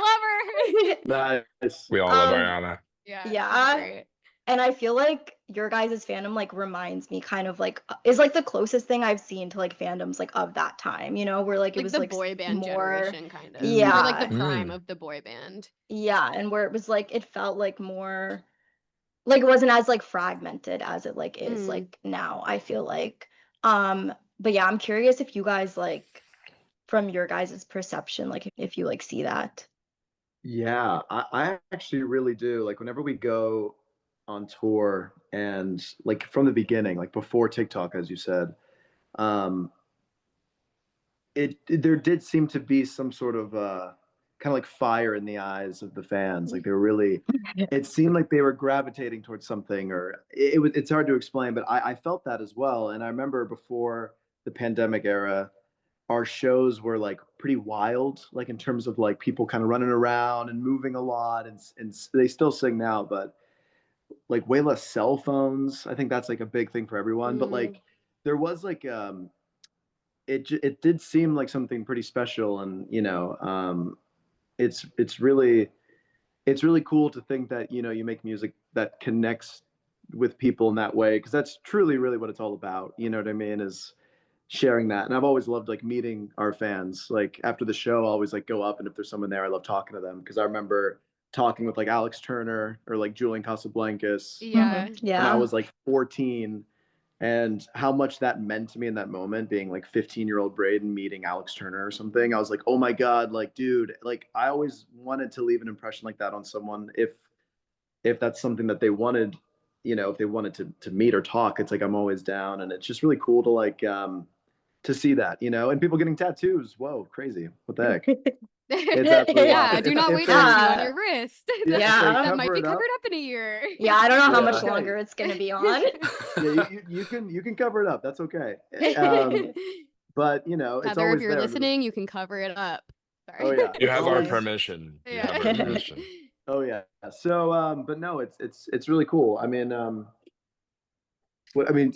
love her. Nice. We all love Um, Ariana. Yeah, yeah. she's great. And I feel like your guys' fandom like reminds me kind of like is like the closest thing I've seen to like fandoms like of that time, you know, where like it Like was the like boy band more generation kind of. Mm. Or like the yeah. prime Mm. of the boy band. Yeah, and where it was like it felt like more like it wasn't as like fragmented as it like is Mm. like now, I feel like. But yeah, I'm curious if you guys like from your guys' perception, like if you like see that. Yeah, I actually really do. Like whenever we go on tour and like from the beginning, like before TikTok, as you said, um, there did seem to be some sort of kind of like fire in the eyes of the fans. Like they were really, it seemed like they were gravitating towards something, or it's hard to explain, but I felt that as well. And I remember before the pandemic era, our shows were like pretty wild, like in terms of like people kind of running around and moving a lot, and they still sing now, but like way less cell phones. I think that's like a big thing for everyone. But Mm. like there was like it did seem like something pretty special, and it's really cool to think that you make music that connects with people in that way, because that's truly really what it's all about. You know what I mean? Is sharing that. And I've always loved like meeting our fans. Like after the show, I'll always like go up, and if there's someone there, I love talking to them, because I remember talking with like Alex Turner or like Julian Casablancas Yeah. when I Yeah. was like 14, and how much that meant to me in that moment, being like 15-year-old Braden meeting Alex Turner or something. I was like, oh my God, like, dude, like I always wanted to leave an impression like that on someone, if that's something that they wanted, if they wanted to meet or talk. It's like I'm always down, and it's just really cool to like to see that, and people getting tattoos. Whoa, crazy. What the heck? It's absolutely Yeah, wild. do not If wait they- tattoo on Yeah. your wrist. Yeah, Yeah. if they That might cover be it up, covered up in a year. Yeah, I don't know how Yeah, much okay. longer it's gonna be on. yeah, you can cover it up. That's okay. But it's Heather, always if you're there. listening, you can cover it up. Sorry. Oh yeah, You it's have our always- permission. You Yeah. have our permission. Oh yeah. So, but no, it's really cool. I mean,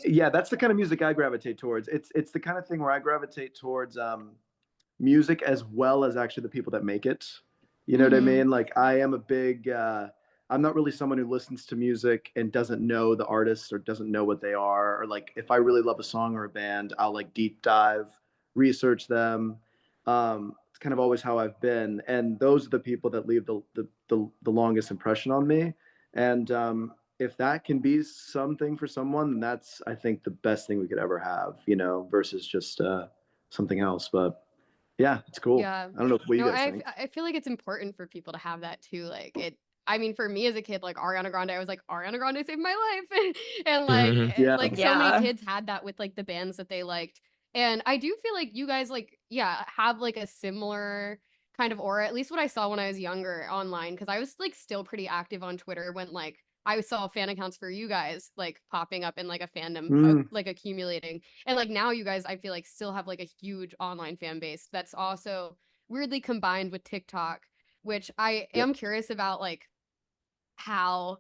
yeah, that's the kind of music I gravitate towards. It's the kind of thing where I gravitate towards music as well as actually the people that make it. You know what I Mhm. mean? Like I am a big I'm not really someone who listens to music and doesn't know the artists or doesn't know what they are, or like if I really love a song or a band, I'll like deep dive, research them. It's kind of always how I've been, and those are the people that leave the longest impression on me. And if that can be something for someone, then that's, I think, the best thing we could ever have, versus just something else. But yeah, it's cool. Yeah. I don't know what you No, guys think. I feel like it's important for people to have that too. Like I mean, for me as a kid, like Ariana Grande, I was like, Ariana Grande saved my life. And like, Mhm. Yeah. like so Yeah. many kids had that with like the bands that they liked. And I do feel like you guys like, yeah, have like a similar kind of aura, at least what I saw when I was younger online. Cause I was like still pretty active on Twitter when like I saw fan accounts for you guys like popping up in like a fandom, like accumulating. And like now you guys, I feel like still have like a huge online fan base that's also weirdly combined with TikTok, which I Yep. am curious about, like how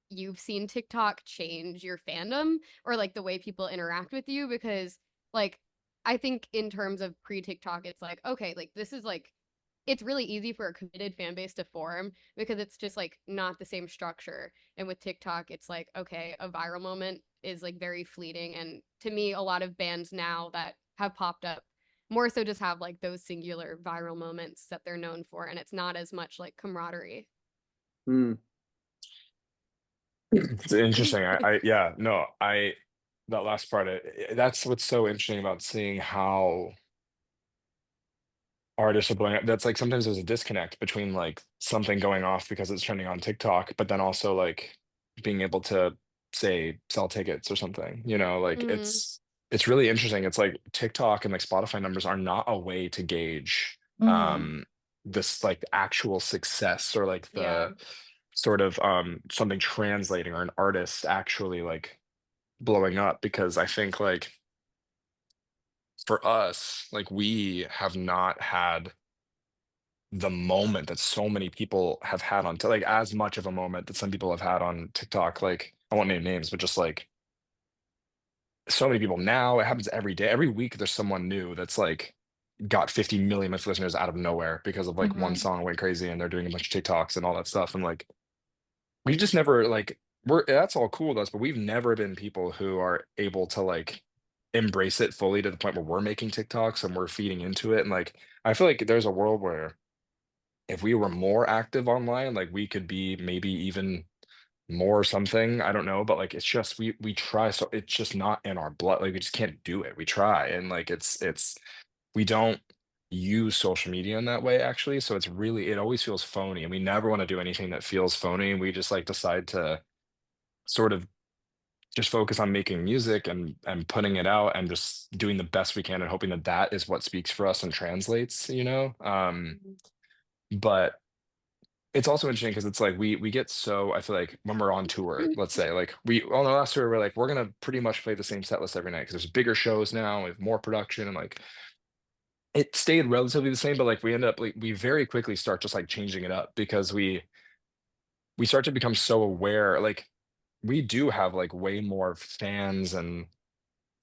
you've seen TikTok change your fandom or like the way people interact with you, because like I think in terms of pre-TikTok, it's like, okay, like this is like it's really easy for a committed fan base to form because it's just like not the same structure. And with TikTok, it's like, okay, a viral moment is like very fleeting. And to me, a lot of bands now that have popped up more so just have like those singular viral moments that they're known for. And it's not as much like camaraderie. Mm. It's interesting. Yeah, no, that last part, that's what's so interesting about seeing how artists are blowing up. That's like sometimes there's a disconnect between like something going off because it's trending on TikTok, but then also like being able to say sell tickets or something, like Mm, it's really interesting. It's like TikTok and like Spotify numbers are not a way to gauge Mhm. um this like actual success or like yeah. the sort of something translating or an artist actually like blowing up, because I think like for us, like we have not had the moment that so many people have had on like as much of a moment that some people have had on TikTok. Like I won't name names, but just like so many people now, it happens every day. Every week there's someone new that's like got 50 million monthly listeners out of nowhere because of like one Mhm. song went crazy and they're doing a bunch of TikToks and all that stuff. And like we just never like we're that's all cool with us, but we've never been people who are able to like embrace it fully to the point where we're making TikToks and we're feeding into it. And like I feel like there's a world where if we were more active online, like we could be maybe even more something. I don't know, but like it's just we try, so it's just not in our blood. Like we just can't do it. We try, and like it's we don't use social media in that way actually. So it's really it always feels phony, and we never want to do anything that feels phony. And we just like decide to sort of just focus on making music and putting it out and just doing the best we can and hoping that that is what speaks for us and translates. Mhm. But it's also interesting because it's like we get so I feel like when we're on tour, let's say like we on the last tour we're like we're gonna pretty much play the same set list every night because there's bigger shows now with more production and like it stayed relatively the same, but like we end up like we very quickly start just like changing it up because we start to become so aware. Like we do have like way more fans and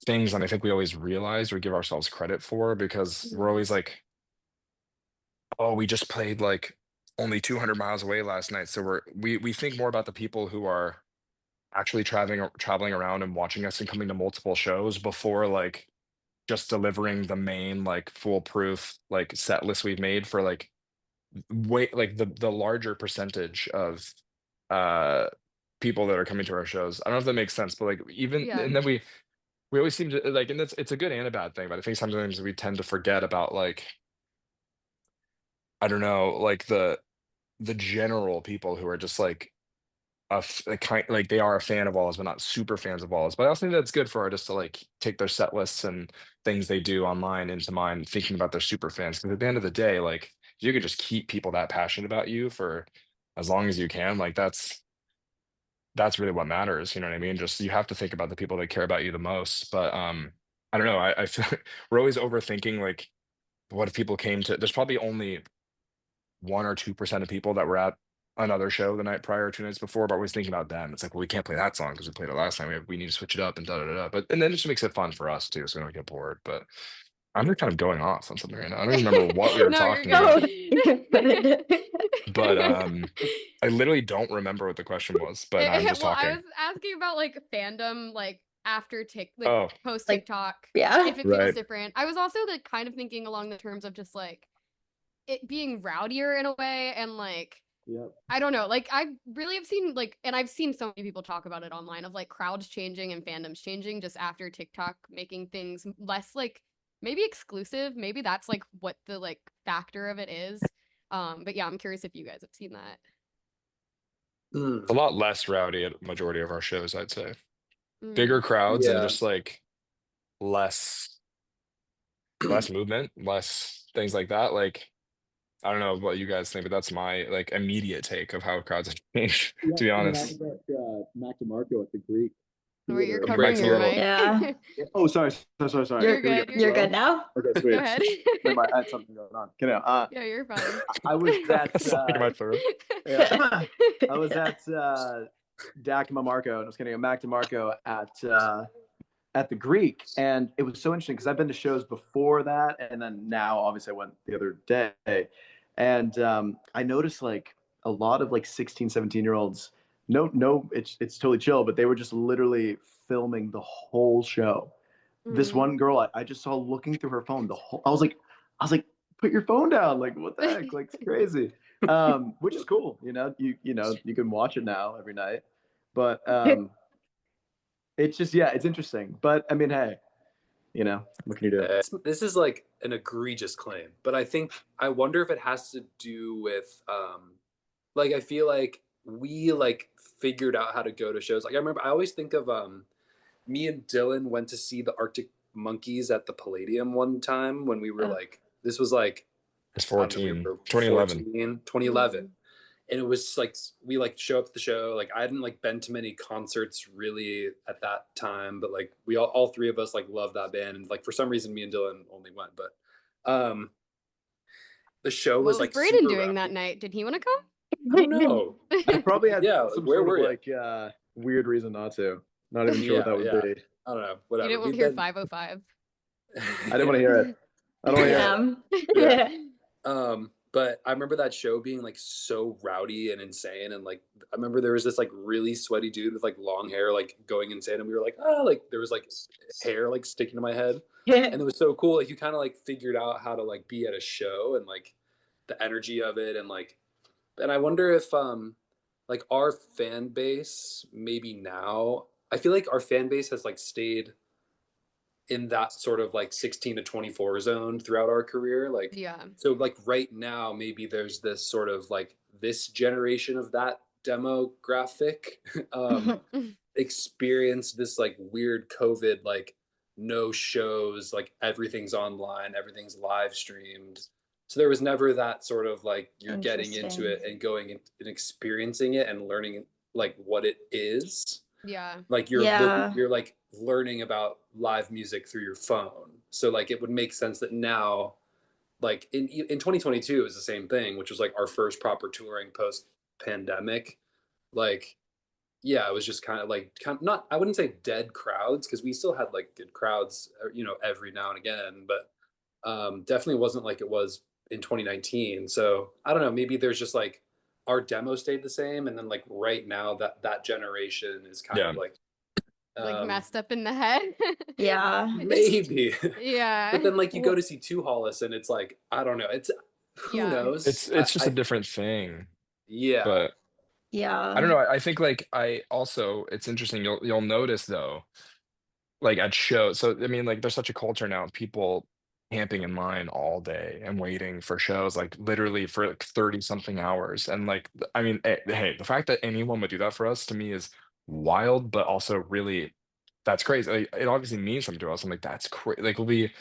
things than I think we always realize or give ourselves credit for, because we're Mhm. always like, oh, we just played like only 200 miles away last night. So we think more about the people who are actually traveling around and watching us and coming to multiple shows before like just delivering the main like foolproof like set list we've made for like way like the larger percentage of uh people that are coming to our shows. I don't know if that makes sense, but like even Yeah. and then we always seem to like, and it's a good and a bad thing, but I think sometimes we tend to forget about like I don't know, like the general people who are just like a kind like they are a fan of Wallows, but not super fans of Wallows. But I also think that's good for artists to like take their set lists and things they do online into mind, thinking about their super fans. Because at the end of the day, like you could just keep people that passionate about you for as long as you can. Like that's really what matters. You know what I mean? Just you have to think about the people that care about you the most. But I don't know. I feel we're always overthinking like what if people came to there's probably only 1 or 2% of people that were at another show the night prior, 2 nights before, but we're always thinking about them. It's like, well, we can't play that song because we played it last time. We need to switch it up and da da da. Da. But and then it just makes it fun for us too, so we don't get bored. But I'm just kind of going off on something right now. I don't even remember what we were No, you're talking good. about, No, you're good. but I literally don't remember what the question was. But I'm just Well, I talking. was asking about like fandom, like after like Oh, post Like, TikTok, yeah. if it feels right. different. I was also like kind of thinking along the terms of just like it being rowdier in a way, and like Yep. I don't know, like I really have seen like, and I've seen so many people talk about it online of like crowds changing and fandoms changing just after TikTok making things less like maybe exclusive. Maybe that's like what the like factor of it is. But yeah, I'm curious if you guys have seen that. Mm. A lot less rowdy at majority of our shows, I'd say. Bigger Mm. crowds and Yeah. just like less less movement, less things like that. Like I don't know what you guys think, but that's my like immediate take of how crowds have changed, Yeah, to be I mean, I honest. was at Mac DeMarco at the Greek Where you're Theater. Your covering mic's a your little mic. Yeah. Oh, sorry. You're You're Here we go. good. You're you're good. good now? Okay, Go sweet. ahead. I had something going on. Okay, Yeah, you're fine. I was at something in my throat. yeah, I was at Dakima Marco, and I was getting a Mac DeMarco at the Greek, and it was so interesting because I've been to shows before that, and then now obviously I went the other day, And I noticed like a lot of like 16, 17-year-olds, no, it's totally chill, but they were just literally filming the whole show. This Mhm. one girl I just saw looking through her phone the whole. I was like, put your phone down. Like, what the heck? Like, it's crazy. Which is cool. You can watch it now every night. But it's just, yeah, it's interesting. But I mean, hey, what can you do? This is like an egregious claim, but I wonder if it has to do with like I feel like we like figured out how to go to shows. Like I always think of me and Dylan went to see the Arctic Monkeys at the Palladium one time when we were like, this was like, It's I don't know, we 14, were 2011. 2011. And it was like, we like show up at the show. Like I hadn't like been to many concerts really at that time, but like we all three of us like love that band. And like, for some reason me and Dylan only went, but the show What was was like Braden super doing rowdy. that night? Did he want to come? I don't know. I probably had Yeah, some where sort of were you? like weird reason not to. Not even sure what that would Yeah. be. I don't know. You Whatever. didn't want to hear 505. I didn't want to hear it. I don't want to hear it. Yeah. But I remember that show being like so rowdy and insane, and like I remember there was this like really sweaty dude with like long hair like going insane, and we were like, oh, like there was like hair like sticking to my head, and it was so cool. Like you kind of like figured out how to like be at a show and like the energy of it, and I wonder if like our fan base maybe now, I feel like our fan base has like stayed in that sort of like 16 to 24 zone throughout our career. Like, Yeah. so like right now, maybe there's this sort of like this generation of that demographic experienced this like weird COVID, like no shows, like everything's online, everything's live streamed. So there was never that sort of like you're getting into it and going and experiencing it and learning like what it is. Yeah. Like you're like learning about live music through your phone. So like it would make sense that now, like in 2022 is the same thing, which was like our first proper touring post pandemic. Like, yeah, it was just kind of not, I wouldn't say dead crowds, because we still had like good crowds, every now and again, but definitely wasn't like it was in 2019. So I don't know, maybe there's just like our demo stayed the same, and then like right now that generation is kind of like messed up in the head. Yeah. maybe. Yeah. But then like you go to see Two Hollis and it's like, I don't know, it's who knows. It's just a different thing. Yeah. But yeah, I don't know. I think like it's interesting. You'll notice though, like at shows. So I mean, like there's such a culture now of people camping in line all day and waiting for shows, like literally for like 30 something hours. And like, I mean, hey, the fact that anyone would do that for us to me is wild, but also really, that's crazy. Like, it obviously means something to us. I'm like, that's crazy. Like we'll be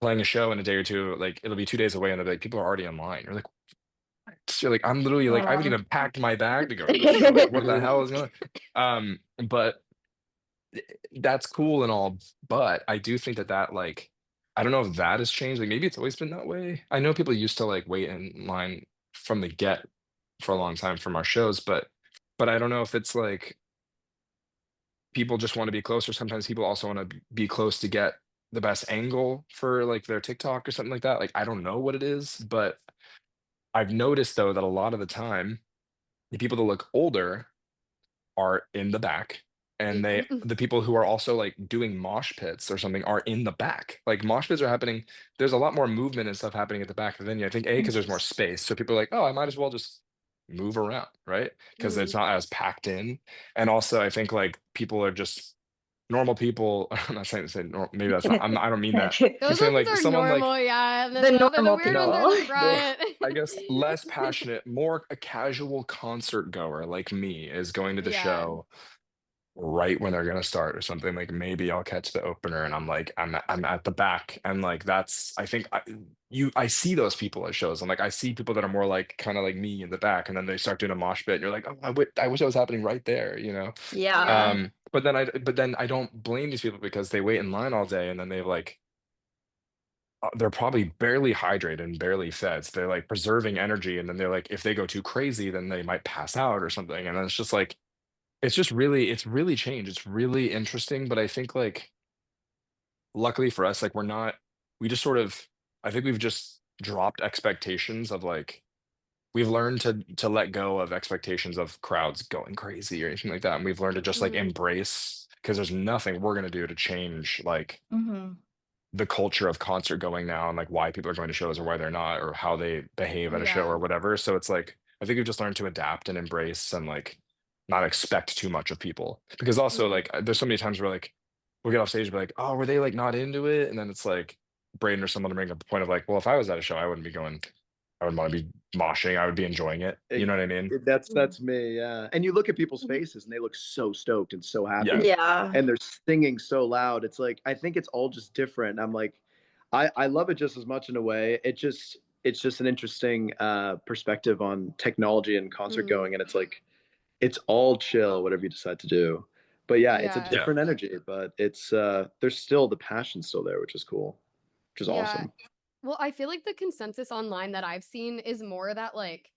playing a show in a day or two, like it'll be 2 days away, and they'll be like, people are already in line. You're like, what? You're like, I'm literally like, I haven't even packed my bag to go to the show. Like, what the hell is going on? But that's cool and all, but I do think that like, I don't know if that has changed. Like maybe it's always been that way. I know people used to like wait in line from the get for a long time from our shows, but I don't know if it's like people just want to be closer. Sometimes people also want to be close to get the best angle for like their TikTok or something like that. Like I don't know what it is, but I've noticed though that a lot of the time the people that look older are in the back, and the people who are also like doing mosh pits or something are in the back. Like mosh pits are happening, there's a lot more movement and stuff happening at the back of the venue. I think because there's more space, so people are like, oh, I might as well just move around, right? Because it's not as packed in. And also I think like people are just normal people. I'm not saying to say maybe that's not, I don't mean that. I'm Those saying ones like are someone normal, like yeah. And The then the normal weird ones are in the front. I guess less passionate, more a casual concert goer like me is going to the show right when they're gonna start or something. Like maybe I'll catch the opener and I'm like I'm at the back, and like that's, I think I see those people at shows, and like I see people that are more like kind of like me in the back, and then they start doing a mosh pit and you're like, oh, I wish that was happening right there, yeah. but then I don't blame these people because they wait in line all day, and then they like they're probably barely hydrated and barely fed. So they're like preserving energy, and then they're like, if they go too crazy, then they might pass out or something. And then it's just like, it's really changed. It's really interesting. But I think like luckily for us, like we just sort of, I think we've just dropped expectations of like we've learned to let go of expectations of crowds going crazy or anything like that, and we've learned to just like embrace because there's nothing we're gonna do to change like Mhm. the culture of concert going now and like why people are going to shows or why they're not or how they behave at a show Yeah. or whatever. So it's like I think we've just learned to adapt and embrace and like not expect too much of people. Because also Mhm. like there's so many times where like we'll get off stage and be like, oh, were they like not into it? And then it's like Braden or someone to bring up the point of like, well, if I was at a show, I wouldn't be going, I wouldn't want to be moshing. I would be enjoying it. You know what I mean? That's me, yeah. And you look at people's Mhm. faces and they look so stoked and so Yeah. happy, Yeah. and they're singing so loud. It's like I think it's all just different. I'm like, I love it just as much in a way. It's just an interesting perspective on technology and concert Mhm. going, and it's like it's all chill, whatever you decide to do. But yeah, it's a Yeah. Yeah. different energy, but it's there's still the passion still there, which is cool, which is Yeah. awesome. Well, I feel like the consensus online that I've seen is more that like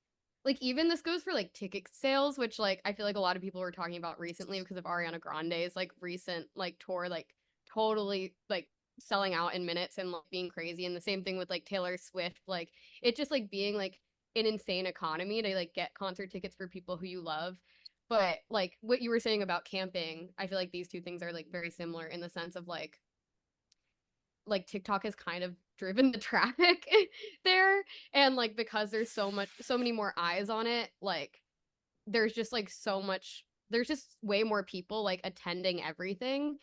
even this goes for like ticket sales, which like I feel like a lot of people were talking about recently because of Ariana Grande's like recent like tour, like totally like selling out in minutes and like being crazy. And the same thing with like Taylor Swift, like it just like being like an insane economy to like get concert tickets for people who you love. But like what you were saying about camping, I feel like these two things are like very similar in the sense of like TikTok has kind of driven the traffic there, and like because there's so many more eyes on it, like there's just like there's just way more people like attending everything,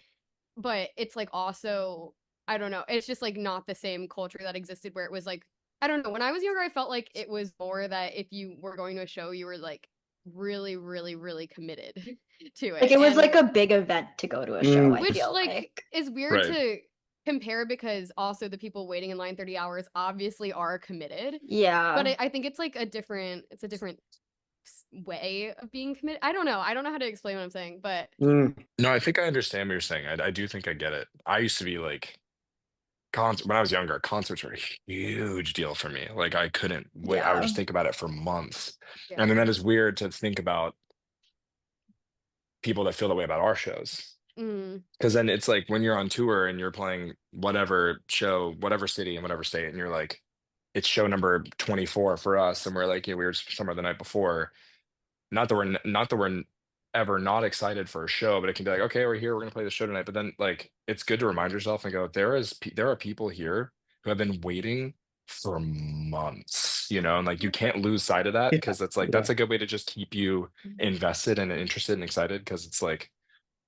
but it's like also I don't know, it's just like not the same culture that existed where it was like I don't know, when I was younger I felt like it was more that if you were going to a show you were like really really really committed to Like it, it was and like a big event to go to a show, I which feel like like. is weird Right. to compare because also the people waiting in line 30 hours obviously are committed. But Yeah. I think it's like it's a different way of being committed. I don't know how to explain what I'm saying, but Mm. No, I think I understand what you're saying. I do think I get it. I used to be like when I was younger, concerts were a huge deal for me. Like I couldn't wait. I would Yeah. just think about it for months. yeah. And then that is weird to think about people that feel that way about our shows. Mm, Because then it's like when you're on tour and you're playing whatever show, whatever city and whatever state, and you're like, it's show number 24 for us, and we're like, yeah, we were somewhere the night before. Not that we're ever not excited for a show, but it can be like, okay, we're here, we're gonna play the show tonight. But then like it's good to remind yourself and go, there are people here who have been waiting for months, you know, and like you can't lose sight of that Yeah, because it's like yeah, that's a good way to just keep you invested and interested and excited because it's like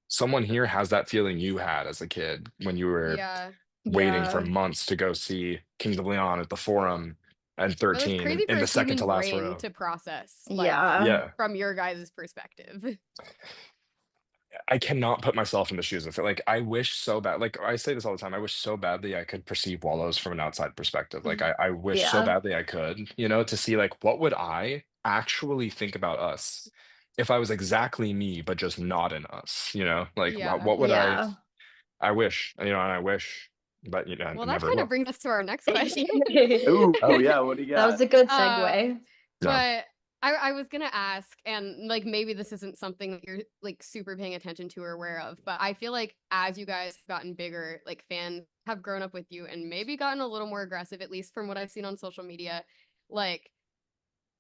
someone here has that feeling you had as a kid when you were yeah. waiting for Yeah. months to go see Kings of Leon at the Forum and But that's 13 crazy in for a the second to human last brain row. to process, like Yeah. Yeah. from your guys' perspective. I cannot put myself in the shoes of it. Like, I wish so bad. Like, I say this all the time. I wish so badly I could perceive Wallows from an outside perspective. Like, I wish so Yeah. badly I could, you know, to see like what would I actually think about us if I was exactly me, but just not in us, you know? Like, Yeah. what would Yeah. I wish, you know, and I wish, but you know, I Well, that never kind of will. brings us to our next question. Ooh, oh That yeah, what do you was got? a good Uh, segue. Yeah. but I was gonna ask, and like maybe this isn't something that you're like super paying attention to or aware of, but I feel like as you guys have gotten bigger, like fans have grown up with you and maybe gotten a little more aggressive, at least from what I've seen on social media. Like,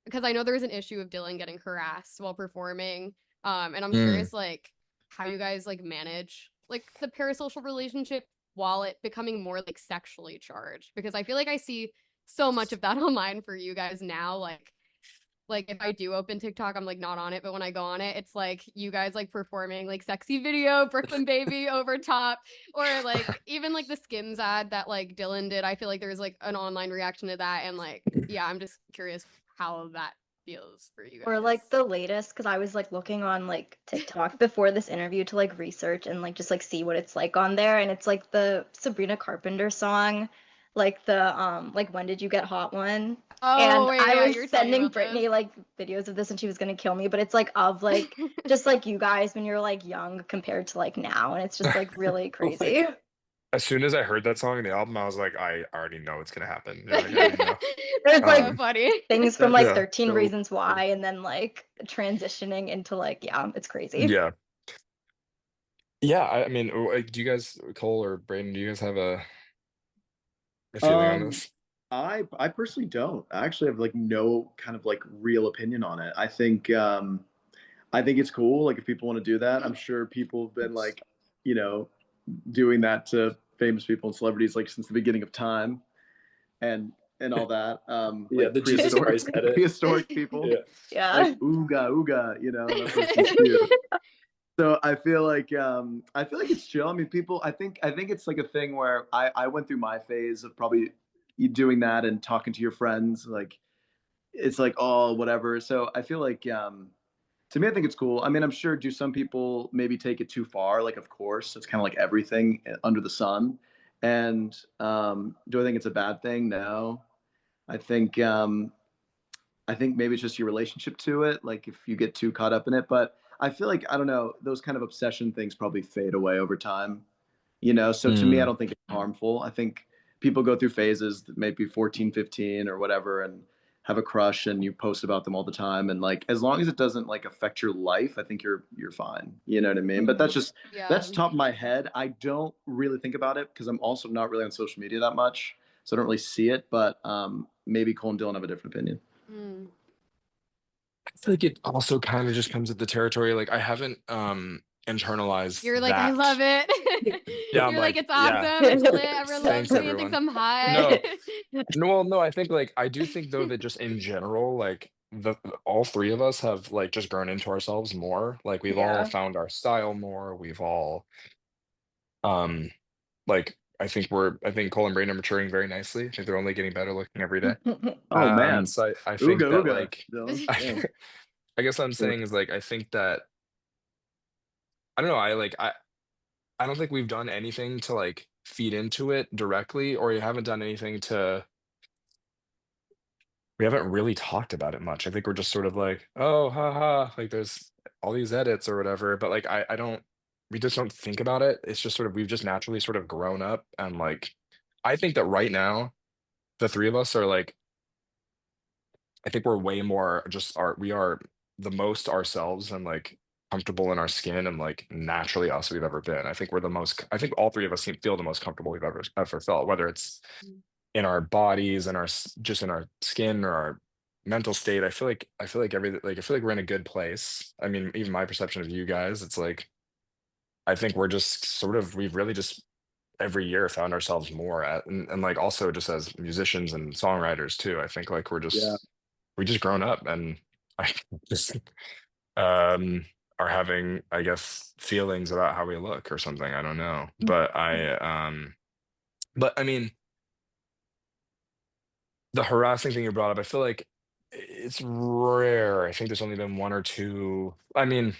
because I know there was an issue of Dylan getting harassed while performing. And I'm Mm. curious, like, how you guys like manage like the parasocial relationship while it becoming more like sexually charged. Because I feel like I see so much of that online for you guys now. Like if I do open TikTok, I'm like not on it, but when I go on it, it's like you guys like performing like sexy video, Brooklyn Baby over top, or like even like the Skims ad that like Dylan did. I feel like there's like an online reaction to that, and like yeah, I'm just curious how that feels for you Or guys. like the latest, because I was like looking on like TikTok before this interview to like research and like just like see what it's like on there. And it's like the Sabrina Carpenter song, like When Did You Get Hot one. Oh And wait, I yeah, was you were telling me sending about this. Brittany like videos of this and she was gonna kill me, but it's like of like just like you guys when you're like young compared to like now, and it's just like really Oh my crazy. God. As soon as I heard that song in the album, I was like, I already know it's gonna happen. Yeah, like, I already know. There's That's so like funny. things from That's like Yeah, 13 so Reasons Why and then like transitioning into like, yeah, it's crazy. yeah, yeah. I mean, do you guys, Cole or Braden, do you guys have a feeling on um this? I personally don't. I actually have like no kind of like real opinion on it. I think it's cool. Like if people want to do that, I'm sure people have been like, you know, doing that to famous people and celebrities like since the beginning of time and all that. Yeah, Like the Jesus Christ edit. prehistoric people. Yeah. Yeah. Like ooga ooga, you know, that person's cute. So I feel like it's chill. I mean, people. I think it's like a thing where I went through my phase of probably doing that and talking to your friends. Like it's like oh whatever. So I feel like to me I think it's cool. I mean, I'm sure do some people maybe take it too far. Like of course it's kind of like everything under the sun. And do I think it's a bad thing? No. I think I think maybe it's just your relationship to it, like if you get too caught up in it. But I feel like I don't know, those kind of obsession things probably fade away over time, you know. So to me, I Mm. don't think it's harmful. I think people go through phases that maybe 14, 15 or whatever and have a crush and you post about them all the time and like as long as it doesn't like affect your life, I think you're fine. You know what I mean? But that's just Yeah. that's top of my head. I don't really think about it because I'm also not really on social media that much. So I don't really see it, but maybe Cole and Dylan have a different opinion. Mm. I feel like it also kind of just comes with the territory. Like I haven't internalized You're like, I love that. it. Yeah, I'm You're like, like, it's yeah, awesome. It's lit. Everyone loves thanks me and thinks everyone. I'm hot. No, no, well, no, I think like I do think though that just in general, like the all three of us have like just grown into ourselves more. Like we've all Yeah. found our style more. We've all um like I think Cole and Brandon are maturing very nicely. I think they're only getting better looking every day. Oh man. So I Ooga think that ooga, like Dylan. I, Damn. I guess what I'm saying is like I think that I don't know, I don't think we've done anything to like feed into it directly, or you haven't done anything to we haven't really talked about it much. I think we're just sort of like, oh, haha, like there's all these edits or whatever, but like I don't we just don't think about it. It's just sort of we've just naturally sort of grown up and like I think that right now the three of us are like I think we're way more just we are the most ourselves and like comfortable in our skin and like naturally us we've ever been. I think we're the most I think all three of us feel the most comfortable we've ever felt, whether it's in our bodies and just in our skin or our mental state. I feel like we're in a good place. I mean, even my perception of you guys, it's like I think we're just sort of we've really just every year found ourselves more at and like also just as musicians and songwriters too. I think like Yeah. we just grown up and I just um are having I guess feelings about how we look or something. I don't know. But I mean the harassing thing you brought up, I feel like it's rare. I think there's only been one or two. I mean,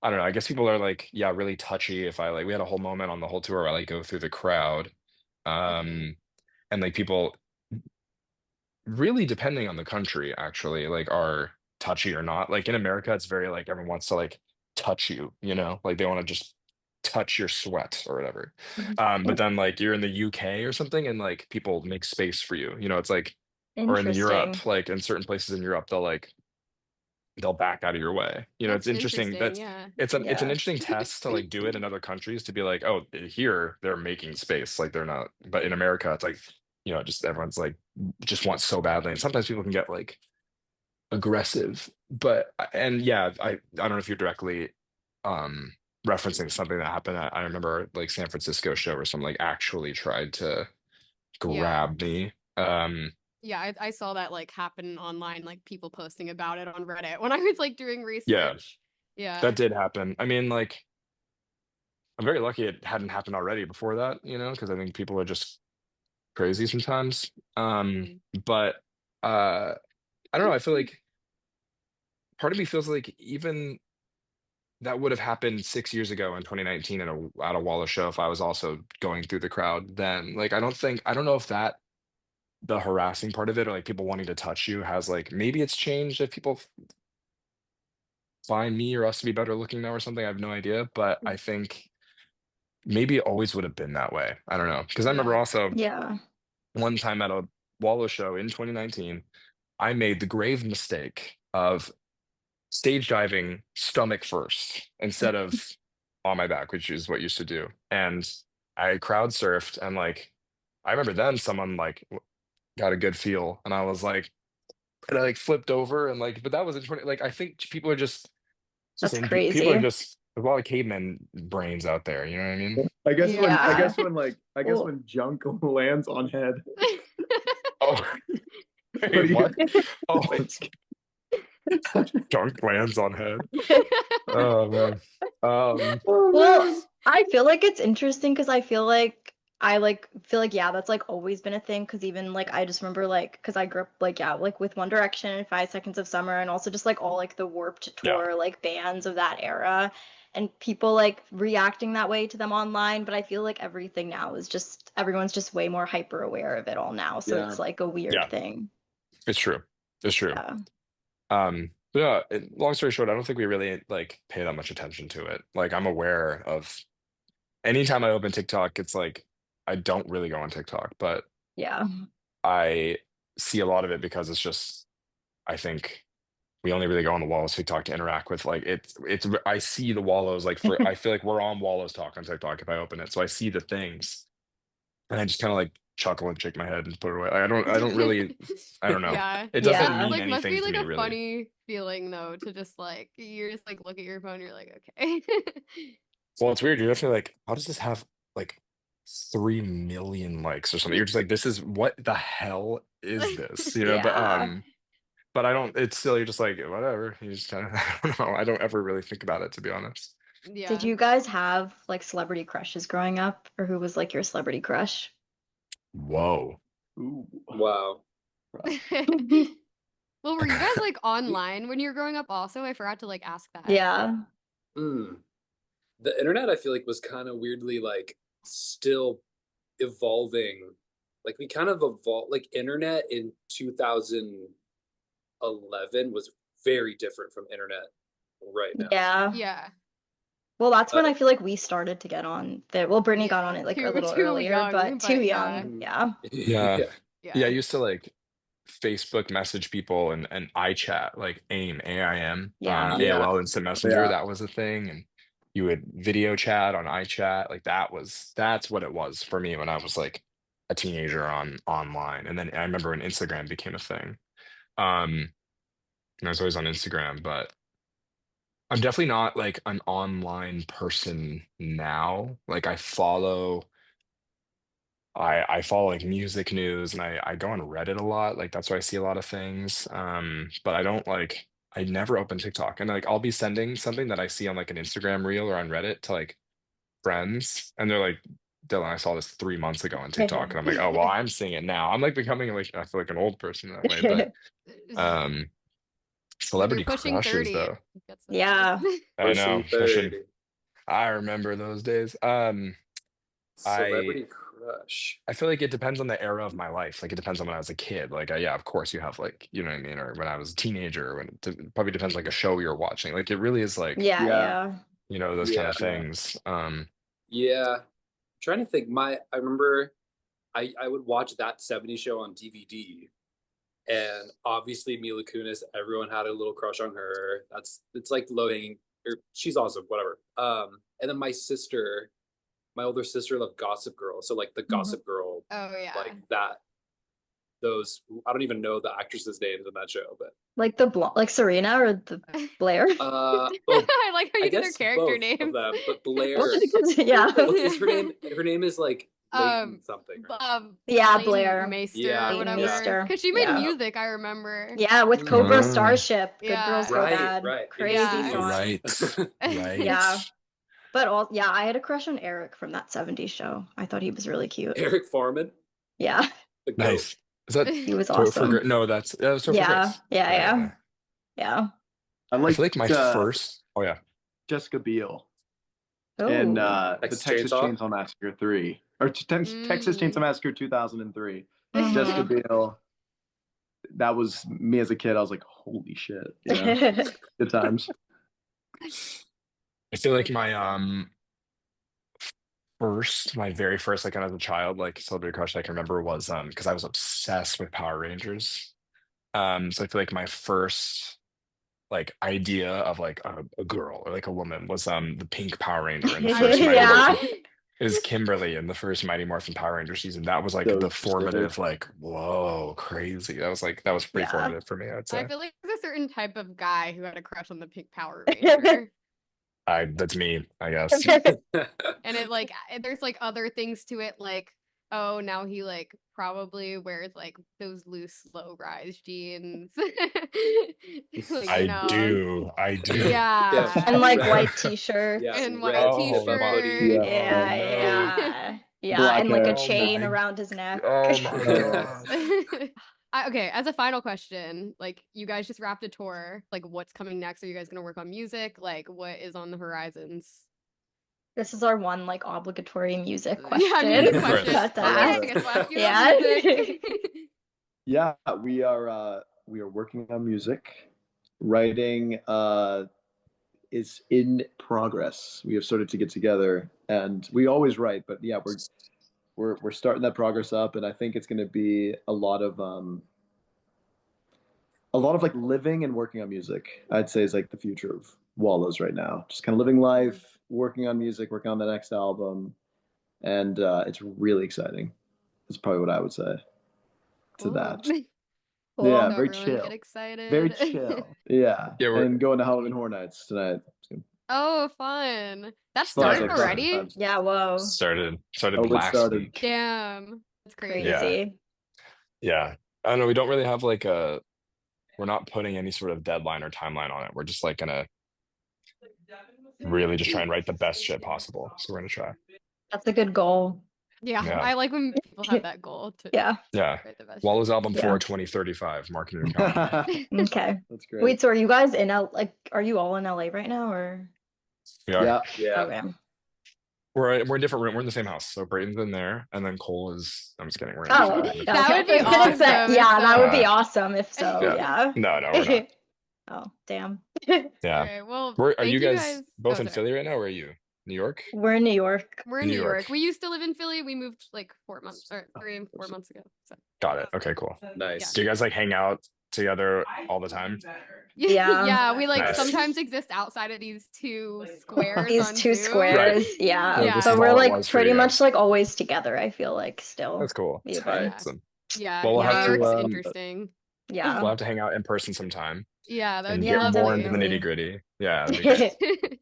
I don't know. I guess people are like, yeah, really touchy. If I like, we had a whole moment on the whole tour where I like go through the crowd, Mhm. um, and like people really depending on the country, actually, like are touchy or not. Like in America, it's very like everyone wants to like touch you, you know, like they want to just touch your sweat or whatever. But then like you're in the UK or something, and like people make space for you. You know, it's like or in the Interesting. Europe, like in certain places in Europe, they'll back out of your way. You know, it's That's interesting. interesting. Yeah. It's an Yeah. interesting test to like do it in other countries to be like, oh, here they're making space, like they're not. But in America, it's like, you know, just everyone's like just wants so badly, and sometimes people can get like aggressive. But and yeah, I don't know if you're directly um referencing something that happened. I remember like San Francisco show where someone like actually tried to Yeah. grab me. Yeah. I saw that like happen online, like people posting about it on Reddit when I was like doing Yeah, research. Yeah. that did happen. I mean, like I'm very lucky it hadn't happened already before that, you know, because I think people are just crazy sometimes. Mhm. But uh I don't know, I feel like part of me feels like even that would have happened 6 years ago in 2019 at a Walla show if I was also going through the crowd then. Like I don't know if that the harassing part of it or like people wanting to touch you has like maybe it's changed if people find me or us to be better looking now or something. I have no idea, but I think maybe it always would have been that way. I don't know. Because I remember Yeah. also Yeah. one time at a Wallow show in 2019, I made the grave mistake of stage diving stomach first instead of on my back, which is what I used to do. And I crowd surfed and like I remember then someone like got a good feel, and I was like, and I like flipped over and like, but that was interesting. Like I think people are just That's people are crazy. just there's a lot of caveman brains out there. You know what I mean? I guess when Yeah. when junk lands on head. Oh, What wait, do you- what? Oh, Like, junk lands on head. Oh man. Well, I feel like it's interesting because I feel like yeah, that's like always been a thing because even like I just remember like because I grew up like yeah, like with One Direction and 5 Seconds of Summer and also just like all like the Warped Yeah. Tour like bands of that era and people like reacting that way to them online, but I feel like everything now is just everyone's just way more hyper aware of it all now. So Yeah. it's like a weird Yeah. thing. It's true. It's true. Yeah. But yeah, long story short, I don't think we really like pay that much attention to it. Like I'm aware of anytime I open TikTok, it's like I don't really go on TikTok, but Yeah. I see a lot of it because it's just I think we only really go on the Wallows TikTok to interact with like it's I see the Wallows like for I feel like we're on Wallows talk on TikTok if I open it. So I see the things and I just kind of like chuckle and shake my head and put it away. I don't really I don't know. Yeah. It doesn't Yeah. mean Like must anything be to like me a really. funny feeling though to just like you're just like look at your phone, you're like, okay. Well, it's weird. You're definitely like, how does this have like 3 million likes or something? You're just like, this is what the hell is this? You know, Yeah. but I don't, it's still, you're just like, whatever. You just kind of, I don't know. I don't ever really think about it, to be honest. Yeah. Did you guys have like celebrity crushes growing up, or who was like your celebrity crush? Whoa. ooh. Wow. Well, were you guys like online when you were growing up also? I forgot to like ask that. Yeah. Mm. The internet, I feel like, was kind of weirdly like still evolving. Like we kind of evolved. Like internet in 2011 was very different from internet right now. Yeah. Yeah. Well, that's when Uh, I feel like we started to get on there. Well, Brittany got on Yeah. it like a Too little too earlier, young, but too but yeah. young. Yeah. Yeah. yeah. Yeah. Yeah. I used to like Facebook message people and iChat, like AIM, AIM, Yeah. Yeah. AOL Instant Messenger. Yeah. That was a thing. And you would video chat on iChat. Like that's what it was for me when I was like a teenager online. And then I remember when Instagram became a thing. And I was always on Instagram, but I'm definitely not like an online person now. Like I follow like music news and I go on Reddit a lot. Like that's where I see a lot of things. But I don't like I never open TikTok. And like I'll be sending something that I see on like an Instagram reel or on Reddit to like friends and they're like, Dylan, I saw this 3 months ago on TikTok. And I'm like, oh well, I'm seeing it now. I'm like becoming like I feel like an old person that way. But When um you're celebrity pushing crushes 30, though. it gets Yeah. I know. Pushing 30. I remember those days. I Celebrity crush. I feel like it depends on the era of my life. Like it depends on when I was a kid. Like yeah, of course you have like you know what I mean, or when I was a teenager. When it probably depends like a show you're watching. Like it really is like Yeah. Yeah. Yeah. you know those kind Yeah. of things. Yeah. I'm trying to think. I remember I would watch That 70s Show on DVD. And obviously Mila Kunis, everyone had a little crush on her. It's like low hanging, or she's awesome, whatever. And then my older sister loved Gossip Girl. So like the Gossip Girl, Oh yeah. like that, I don't even know the actresses' names in that show, but Like like Serena or the Blair. well, I like how I you get their guess character both names. of them, but Blair, Yeah. what is her name? Her name is like Leighton something. Right? Yeah, Leighton Blair. Meister Yeah, or Leighton whatever. Meester. Because she made Yeah. music, I remember. Yeah, with Cobra Mm. Starship. Good Yeah. Girls Go Right, Bad. right. Crazy Yeah. song. right. Yeah. But yeah, I had a crush on Eric from That 70s Show. I thought he was really cute. Eric Foreman. Yeah. The goat. Nice. Is that He was Topher awesome. Grace? No, that's Topher Yeah. Grace. Yeah. Yeah. I I like feel like my first. Oh yeah. Jessica Biel Oh. in the Texas Texas Chainsaw? Chainsaw Massacre 3 or Texas Chainsaw Massacre 2003. Mhm. Jessica Biel. That was me as a kid. I was like, holy shit. You know? Good times. I feel like my very first like kind of as a child like celebrity crush I can remember was because I was obsessed with Power Rangers. So I feel like my first like idea of like a girl or like a woman was the pink Power Ranger in the first Mighty Yeah. Morphin is Kimberly in the first Mighty Morphin Power Ranger season. That was like So the sick. formative, like, whoa, crazy. That was pretty Yeah. formative for me, I'd I say. feel like there's a certain type of guy who had a crush on the pink Power Ranger. That's me, I guess. And it like there's like other things to it, like, oh, now he like probably wears like those loose low rise jeans. Like, I do. Yeah. And like Red- white t-shirt. Yeah, And white red Oh, t-shirt. hoodie. Yeah. Yeah, no. yeah. Yeah, Black and like a hair. chain my- around his neck. Oh my Yeah. god. Okay, as a final question, like you guys just wrapped a tour. Like, what's coming next? Are you guys gonna work on music? Like, what is on the horizons? This is our one like obligatory music Yeah, question. music Of course. question. Got to I love Okay, I ask. it. guess we'll ask you Yeah. about music. Yeah, we are working on music. Writing is in progress. We have started to get together, and we always write, but yeah, we're starting that progress up, and I think it's going to be a lot of like living and working on music. I'd say is like the future of Wallows right now. Just kind of living life, working on music, working on the next album, and it's really exciting. That's probably what I would say to that. Cool. Yeah, So very everyone chill. get excited. Very chill. Yeah. Yeah, we're- And going to Halloween Horror Nights tonight. Oh, fun. That's Fun, started fun, fun, already? fun. Yeah, whoa. Started Oh, it last started. week. Damn. That's crazy. Crazy. Yeah. I don't know. We don't really have like we're not putting any sort of deadline or timeline on it. We're just like gonna really just try and write the best shit possible. So we're gonna try. That's a good goal. Yeah, Yeah. I like when people have that goal to Yeah. Yeah. write the best. Wallows album Yeah. 4 2035. Marking your calendar. That's Okay. great. Wait, so are you guys in like are you all in LA right now or We are. Yeah. Yeah. okay. We're in different room. We're in the same house. So Brayton's in there, and then Cole is. I'm just kidding. We're in Oh, different okay. rooms. That would be I was gonna say, awesome if yeah, that would be so. awesome if so. Yeah. Yeah. No, we're not. Oh, damn. Yeah. Okay, well, Are thank you guys guys both oh, in sorry. Philly right now? Or are you New York? We're in New York. We're in New New York. York. We used to live in Philly. We moved like 4 months or 4 months ago. So Got it. Okay, cool. Nice. Do you guys like hang out together all the time? Yeah. yeah, we like Nice. sometimes exist outside of these two squares. These on two Zoom. squares. Yeah. Yeah. So This we're is all it like was for pretty you much guys. like always together, I feel like still. That's cool. Even. Tight. Awesome. Yeah, Well, we'll New have York's to, interesting. Yeah. We'll have to hang out in person sometime Yeah, that would and be get lovely. more into the Definitely. nitty gritty. Yeah. that'd be great.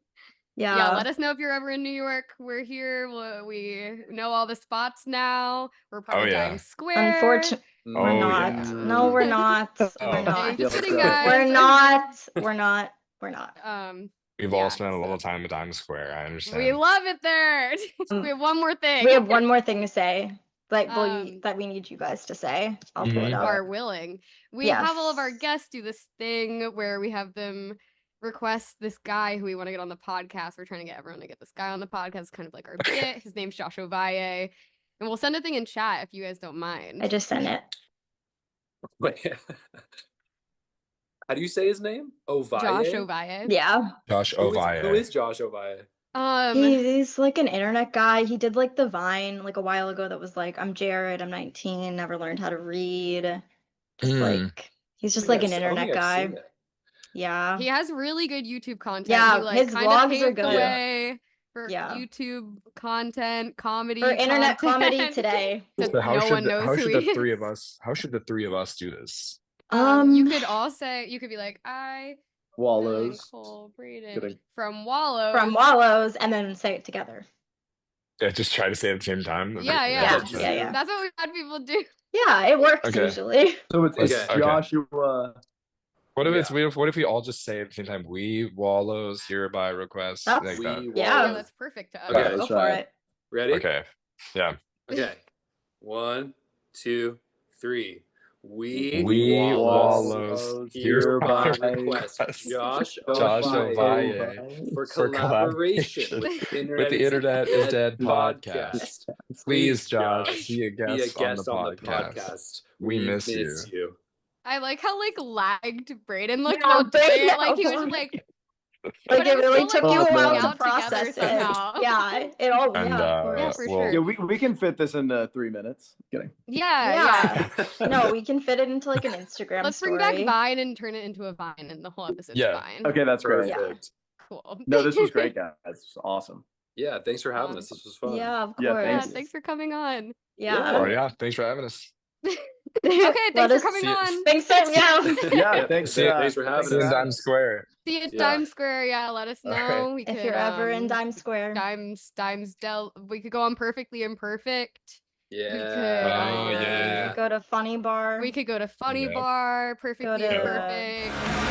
Yeah, let us know if you're ever in New York. We're here. We know all the spots now. We're part Oh, of yeah. Times Square. Unfortunately, we're Oh, not. yeah. No, we're not. Oh. We're not. Just kidding, Yeah, guys. We're not. We're not. We're not. We've Yeah, all spent a so- little time at Times Square. I understand. We love it there. We have one more thing. We have one more thing to say. Like, Um, that we need you guys to say. I'll pull it Mhm. up. Are willing. We Yes. have all of our guests do this thing where we have them request this guy who we want to get on the podcast. We're trying to get everyone to get this guy on the podcast. It's kind of like our bit. His name's Josh Ovalle. And we'll send a thing in chat if you guys don't mind. I just sent it. Wait. How do you say his name? Ovalle? Josh Ovalle. Yeah. Josh Who Ovalle. is Josh Ovalle? He's like an internet guy. He did like the Vine like a while ago that was like, I'm Jared, I'm 19, never learned how to read. Just like he's just like an internet guy. Yeah. He has really good YouTube content. Yeah, he, like, his kind of vlogs are paved the good. way for Yeah. YouTube content, comedy, For internet comedy content. today. So So how no one knows how who should he the three is. of us do this? You could all say, you could be like, I, Dylan, Wallows. Cole, Braden, Kidding. from Wallows. From Wallows, and then say it together. Yeah, just try to say it at the same time. Yeah, Yeah, yeah. yeah, yeah. That's what we've had people do. Yeah, it works Okay. usually. So it's Okay. Joshua. What if Yeah. what if we all just say it at the same time? We Wallows hereby request That's- like that. Yeah. Yeah, that's perfect to us. Okay. Go let's for try it. Ready? Okay. Yeah. Okay. 1, 2, 3. We Wallows hereby hereby request Josh Josh Ovalle Ovalle for for collaboration with the Internet is Dead podcast. Please, Josh, be a guest on the podcast. We miss you. I like how like lagged Braden looked Yeah, about to say it. Braden, Like he was oh like, Like but it was really still, took you like, a while coming to out together process it. somehow. Yeah, it all. And yeah, of course. Yeah, for we'll- sure. Yeah, we can fit this into 3 minutes. Kidding. yeah. No, we can fit it into like an Instagram Let's story. bring back Vine and turn it into a Vine, and the whole episode's Yeah. Vine. Okay, that's great. Perfect. Cool. No, this was great, guys. This was awesome. Yeah, thanks for having us. This was fun. Yeah, of Yeah, course. Yeah, thanks. thanks for coming on. Yeah. Oh yeah, thanks for having us. Okay, Let thanks for us- coming see you- on. Thanks, yeah. Yeah, thanks. See you- thanks for having See you in us. Times Square. See you at Yeah. Times Square. Yeah, let us All know. right. We If could, you're ever in Times Square. we could go on Perfectly Imperfect. Yeah. Oh, yeah. Go to Funny Bar. We could go to Funny Yep. Bar, Perfectly to- Imperfect.